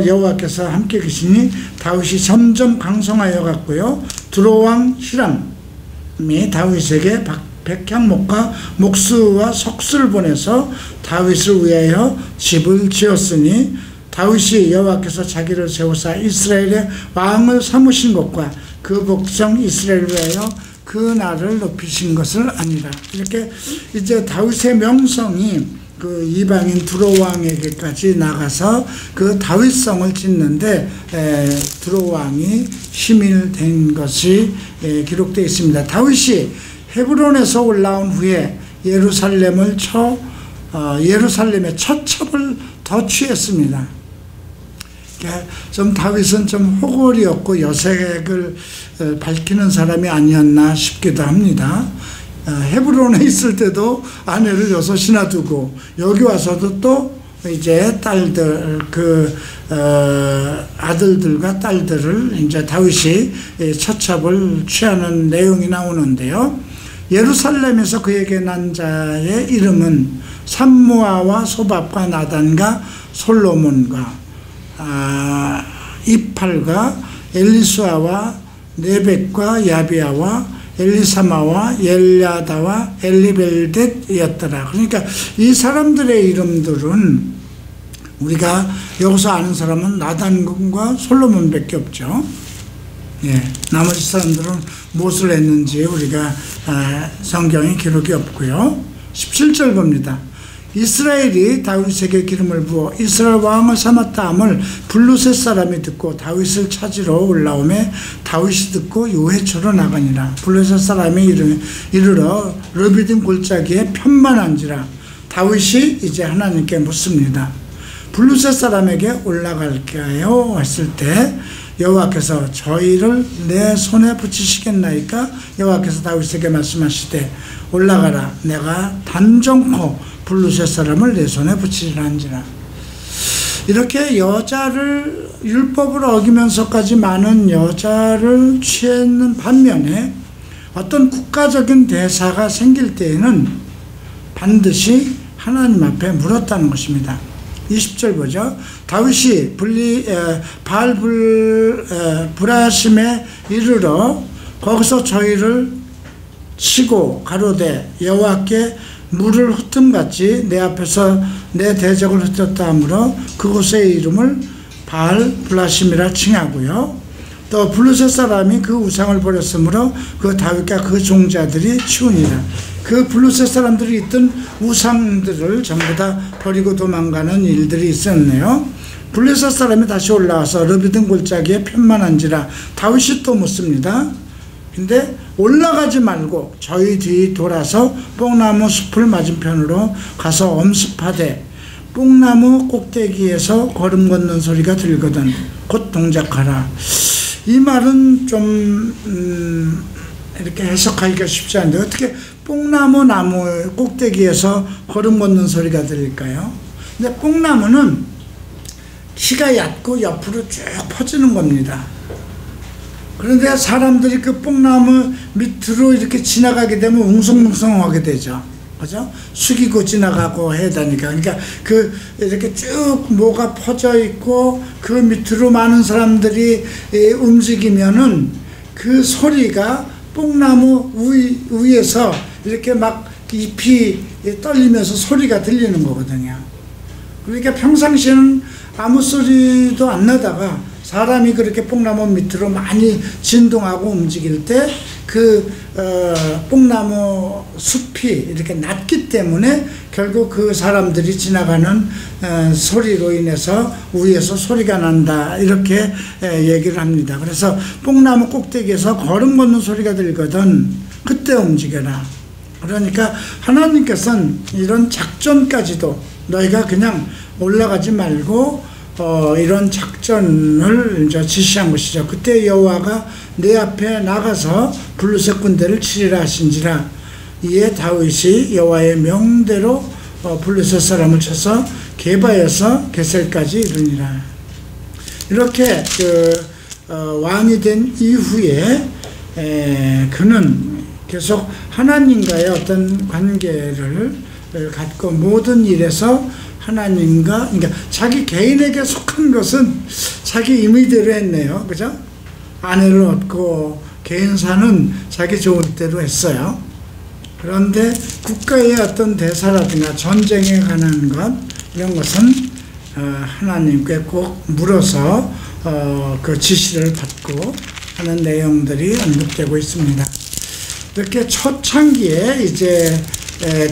여호와께서 함께 계시니 다윗이 점점 강성하여 갔고요. 두로왕 히람이 다윗에게 백향목과 목수와 석수를 보내서 다윗을 위하여 집을 지었으니 다윗이 여호와께서 자기를 세우사 이스라엘의 왕을 삼으신 것과 그 복성 이스라엘을 위하여 그 날을 높이신 것을 아니라. 이렇게 이제 다윗의 명성이 그 이방인 두로왕에게까지 나가서 그 다윗성을 짓는데 두로왕이 시민된 것이 기록되어 있습니다. 다윗이 헤브론에서 올라온 후에 예루살렘의 첫 첩을 더 취했습니다. 좀 다윗은 좀 호골이었고 여색을 밝히는 사람이 아니었나 싶기도 합니다. 헤브론에 있을 때도 아내를 6이나 두고 여기 와서도 또 이제 딸들 아들들과 딸들을 이제 다윗이 처첩을 취하는 내용이 나오는데요. 예루살렘에서 그에게 난 자의 이름은 삼무아와 소밥과 나단과 솔로몬과 이팔과 엘리수아와 네벡과 야비아와 엘리사마와 엘야다와 엘리벨댓이었더라. 그러니까 이 사람들의 이름들은 우리가 여기서 아는 사람은 나단과 솔로몬밖에 없죠. 나머지 사람들은 무엇을 했는지 우리가 성경에 기록이 없고요. 17절 봅니다. 이스라엘이 다윗에게 기름을 부어 이스라엘 왕을 삼았다 함을 블루셋 사람이 듣고 다윗을 찾으러 올라오매 다윗이 듣고 요회초로 나가니라. 블루셋 사람이 이르러 르비딤 골짜기에 편만한지라. 다윗이 이제 하나님께 묻습니다. 블루셋 사람에게 올라갈까요? 했을 때 여호와께서 저희를 내 손에 붙이시겠나이까? 여호와께서 다윗에게 말씀하시되 올라가라. 내가 단정코 블루셋 사람을 내 손에 붙이리라 한지라. 이렇게 여자를 율법을 어기면서까지 많은 여자를 취했는 반면에 어떤 국가적인 대사가 생길 때에는 반드시 하나님 앞에 물었다는 것입니다. 20절 보죠. 다윗이 브라심에 이르러 거기서 저희를 치고 가로되 여호와께 물을 흩음같이 내 앞에서 내 대적을 흩었다 하므로 그곳의 이름을 바알 블라심이라 칭하고요. 또 블루셋 사람이 그 우상을 버렸으므로 그 다윗과 그 종자들이 치우니라. 그 블루셋 사람들이 있던 우상들을 전부 다 버리고 도망가는 일들이 있었네요. 블레셋 사람이 다시 올라와서 르비딤 골짜기에 편만한지라 다윗이 또 묻습니다. 근데 올라가지 말고 저희 뒤 돌아서 뽕나무 숲을 맞은편으로 가서 엄습하되 뽕나무 꼭대기에서 걸음 걷는 소리가 들거든 곧 동작하라. 이 말은 좀 이렇게 해석하기가 쉽지 않은데 어떻게 뽕나무 꼭대기에서 걸음 걷는 소리가 들릴까요? 근데 뽕나무는 키가 얕고 옆으로 쭉 퍼지는 겁니다. 그런데 사람들이 그 뽕나무 밑으로 이렇게 지나가게 되면 웅성웅성하게 되죠. 그죠? 숙이고 지나가고 해야 되니까. 그러니까 이렇게 쭉 뭐가 퍼져 있고 그 밑으로 많은 사람들이 움직이면은 그 소리가 뽕나무 위에서 이렇게 막 잎이 떨리면서 소리가 들리는 거거든요. 그러니까 평상시에는 아무 소리도 안 나다가 사람이 그렇게 뽕나무 밑으로 많이 진동하고 움직일 때 뽕나무 숲이 이렇게 낮기 때문에 결국 그 사람들이 지나가는 소리로 인해서 위에서 소리가 난다 이렇게 얘기를 합니다. 그래서 뽕나무 꼭대기에서 걸음 걷는 소리가 들거든 그때 움직여라. 그러니까 하나님께서는 이런 작전까지도 너희가 그냥 올라가지 말고 이런 작전을 이제 지시한 것이죠. 그때 여호와가 내 앞에 나가서 블레셋 군대를 치리라 하신지라. 이에 다윗이 여호와의 명대로 블레셋 사람을 쳐서 게바에서 게셀까지 이르니라. 이렇게 왕이 된 이후에 그는 계속 하나님과의 어떤 관계를 갖고 모든 일에서 하나님과, 그러니까 자기 개인에게 속한 것은 자기 임의대로 했네요. 그죠? 아내를 얻고 개인사는 자기 좋은 대로 했어요. 그런데 국가의 어떤 대사라든가 전쟁에 관한 것, 이런 것은 하나님께 꼭 물어서 그 지시를 받고 하는 내용들이 언급되고 있습니다. 이렇게 초창기에 이제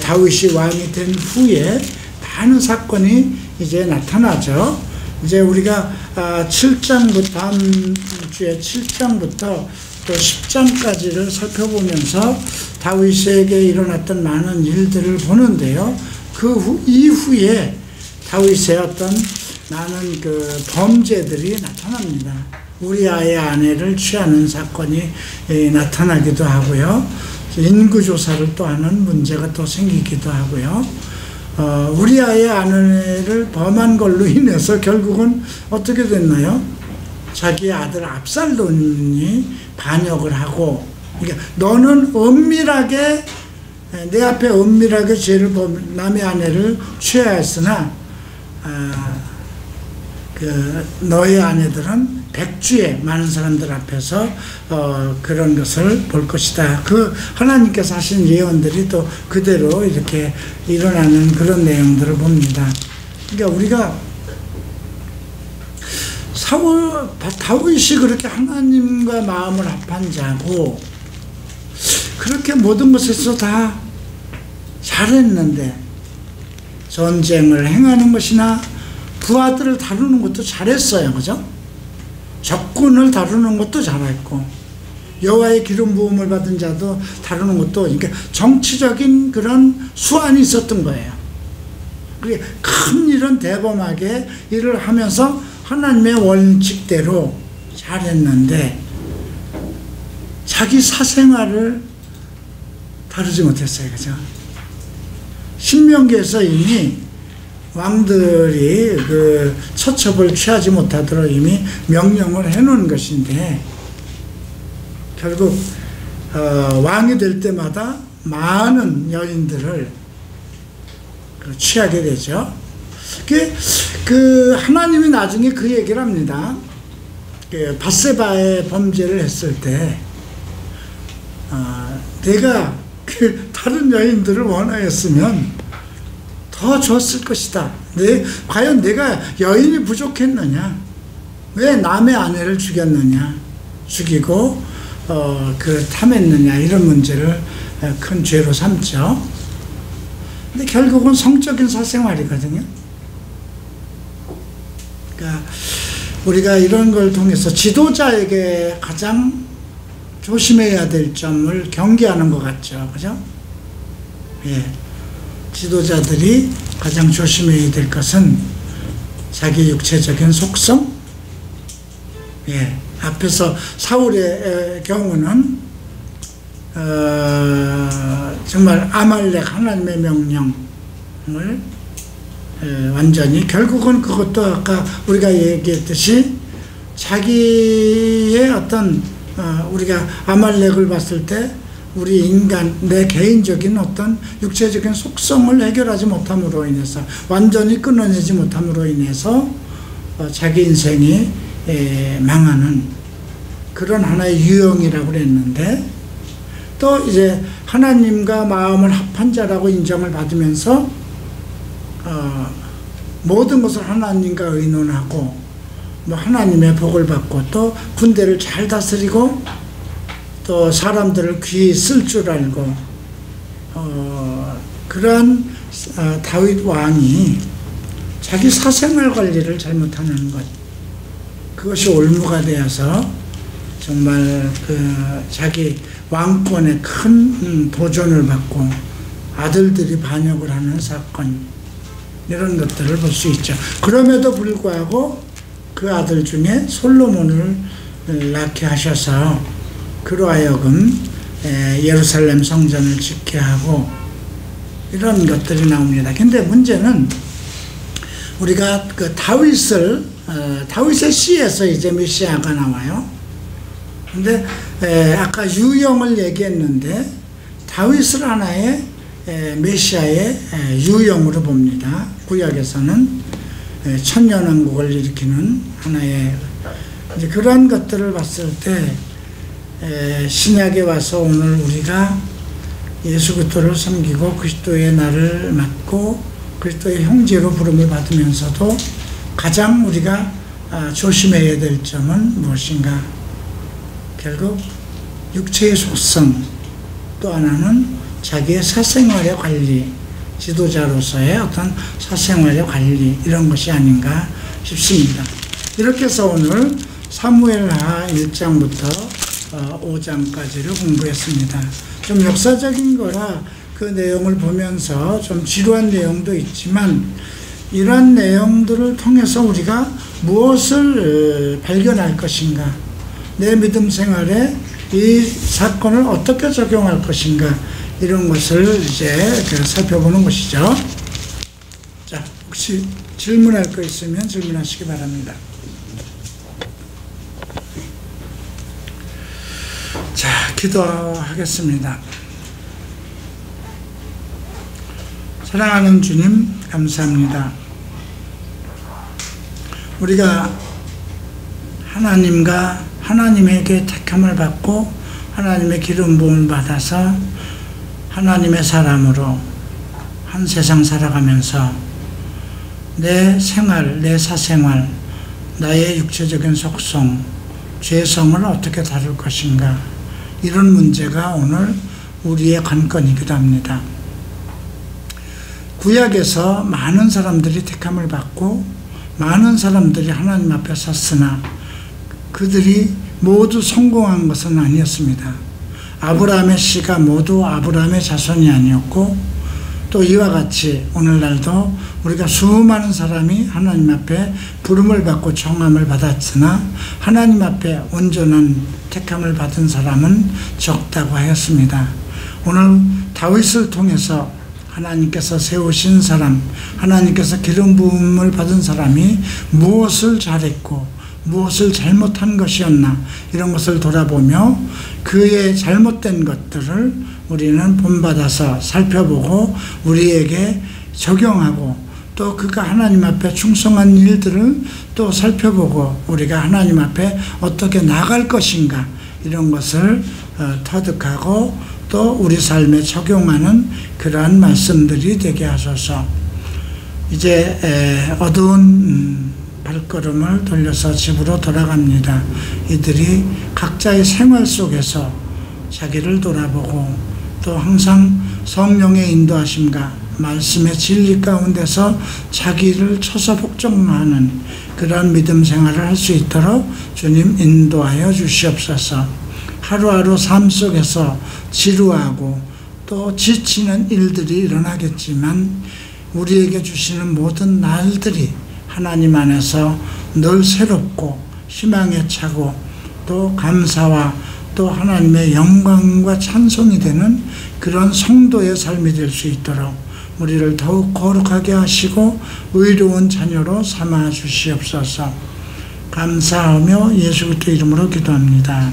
다윗이 왕이 된 후에 많은 사건이 이제 나타나죠. 이제 우리가 7장부터 다음 주에 7장부터 또 10장까지를 살펴보면서 다윗에게 일어났던 많은 일들을 보는데요. 그 이후에 다윗의 어떤 많은 그 범죄들이 나타납니다. 우리아의 아내를 취하는 사건이 나타나기도 하고요. 인구조사를 또 하는 문제가 또 생기기도 하고요. 우리아의 아내를 범한 걸로 인해서 결국은 어떻게 됐나요? 자기 아들 압살롬이 반역을 하고, 그러니까 너는 은밀하게 내 앞에 은밀하게 죄를 남의 아내를 취하였으나 너의 아내들은 백주에 많은 사람들 앞에서 그런 것을 볼 것이다. 하나님께서 하신 예언들이 또 그대로 이렇게 일어나는 그런 내용들을 봅니다. 그러니까 우리가 다윗이 그렇게 하나님과 마음을 합한 자고 그렇게 모든 것에서 다 잘했는데 전쟁을 행하는 것이나 부하들을 다루는 것도 잘했어요. 그죠? 적군을 다루는 것도 잘했고 여호와의 기름 부음을 받은 자도 다루는 것도, 그러니까 정치적인 그런 수완이 있었던 거예요. 그게 큰 일은 대범하게 일을 하면서 하나님의 원칙대로 잘했는데 자기 사생활을 다루지 못했어요. 그죠? 신명기에서 이미 왕들이 그 처첩을 취하지 못하도록 이미 명령을 해놓은 것인데 결국 왕이 될 때마다 많은 여인들을 취하게 되죠. 하나님이 나중에 그 얘기를 합니다. 밧세바의 범죄를 했을 때 내가 다른 여인들을 원하였으면 더 줬을 것이다. 과연 내가 여인이 부족했느냐? 왜 남의 아내를 죽이고 탐했느냐? 이런 문제를 큰 죄로 삼죠. 근데 결국은 성적인 사생활이거든요. 그러니까 우리가 이런 걸 통해서 지도자에게 가장 조심해야 될 점을 경계하는 것 같죠. 그죠? 예. 지도자들이 가장 조심해야 될 것은 자기 육체적인 속성. 예. 앞에서 사울의 경우는 정말 아말렉 하나님의 명령을 완전히 결국은 그것도 아까 우리가 얘기했듯이 자기의 어떤 우리가 아말렉을 봤을 때 우리 인간 내 개인적인 어떤 육체적인 속성을 해결하지 못함으로 인해서 완전히 끊어내지 못함으로 인해서 자기 인생이 망하는 그런 하나의 유형이라고 그랬는데 또 이제 하나님과 마음을 합한 자라고 인정을 받으면서 모든 것을 하나님과 의논하고 뭐 하나님의 복을 받고 또 군대를 잘 다스리고 또 사람들을 귀히 쓸 줄 알고 그러한 다윗 왕이 자기 사생활 관리를 잘못하는 것 그것이 올무가 되어서 정말 자기 왕권에 큰 도전을 받고 아들들이 반역을 하는 사건 이런 것들을 볼 수 있죠. 그럼에도 불구하고 그 아들 중에 솔로몬을 낳게 하셔서 그로 하여금 예루살렘 성전을 짓게 하고 이런 것들이 나옵니다. 근데 문제는 우리가 그 다윗의 시에서 이제 메시아가 나와요. 근데 아까 유형을 얘기했는데 다윗을 하나의 메시아의 유형으로 봅니다. 구약에서는 천년왕국을 일으키는 하나의 이제 그런 것들을 봤을 때 신약에 와서 오늘 우리가 예수 그리스도를 섬기고 그리스도의 날을 맡고 그리스도의 형제로 부름을 받으면서도 가장 우리가 조심해야 될 점은 무엇인가? 결국 육체의 속성, 또 하나는 자기의 사생활의 관리, 지도자로서의 어떤 사생활의 관리 이런 것이 아닌가 싶습니다. 이렇게 해서 오늘 사무엘하 1장부터 5장까지를 공부했습니다. 좀 역사적인 거라 그 내용을 보면서 좀 지루한 내용도 있지만 이러한 내용들을 통해서 우리가 무엇을 발견할 것인가, 내 믿음 생활에 이 사건을 어떻게 적용할 것인가 이런 것을 이제 살펴보는 것이죠. 자, 혹시 질문할 거 있으면 질문하시기 바랍니다. 자, 기도하겠습니다. 사랑하는 주님, 감사합니다. 우리가 하나님과 하나님에게 택함을 받고 하나님의 기름 부음을 받아서 하나님의 사람으로 한 세상 살아가면서 내 생활, 내 사생활, 나의 육체적인 속성, 죄성을 어떻게 다룰 것인가 이런 문제가 오늘 우리의 관건이기도 합니다. 구약에서 많은 사람들이 택함을 받고 많은 사람들이 하나님 앞에 섰으나 그들이 모두 성공한 것은 아니었습니다. 아브라함의 씨가 모두 아브라함의 자손이 아니었고 또 이와 같이 오늘날도 우리가 수많은 사람이 하나님 앞에 부름을 받고 청함을 받았으나 하나님 앞에 온전한 택함을 받은 사람은 적다고 하였습니다. 오늘 다윗을 통해서 하나님께서 세우신 사람, 하나님께서 기름 부음을 받은 사람이 무엇을 잘했고 무엇을 잘못한 것이었나 이런 것을 돌아보며 그의 잘못된 것들을 우리는 본받아서 살펴보고 우리에게 적용하고 또 그가 하나님 앞에 충성한 일들을 또 살펴보고 우리가 하나님 앞에 어떻게 나갈 것인가 이런 것을 터득하고 또 우리 삶에 적용하는 그러한 말씀들이 되게 하소서. 이제 어두운 발걸음을 돌려서 집으로 돌아갑니다. 이들이 각자의 생활 속에서 자기를 돌아보고 또 항상 성령의 인도하심과 말씀의 진리 가운데서 자기를 처사복종하는 그러한 믿음 생활을 할 수 있도록 주님 인도하여 주시옵소서. 하루하루 삶 속에서 지루하고 또 지치는 일들이 일어나겠지만 우리에게 주시는 모든 날들이 하나님 안에서 늘 새롭고 희망에 차고 또 감사와 또 하나님의 영광과 찬송이 되는 그런 성도의 삶이 될 수 있도록 우리를 더욱 거룩하게 하시고 의로운 자녀로 삼아 주시옵소서. 감사하며 예수 그리스도 이름으로 기도합니다.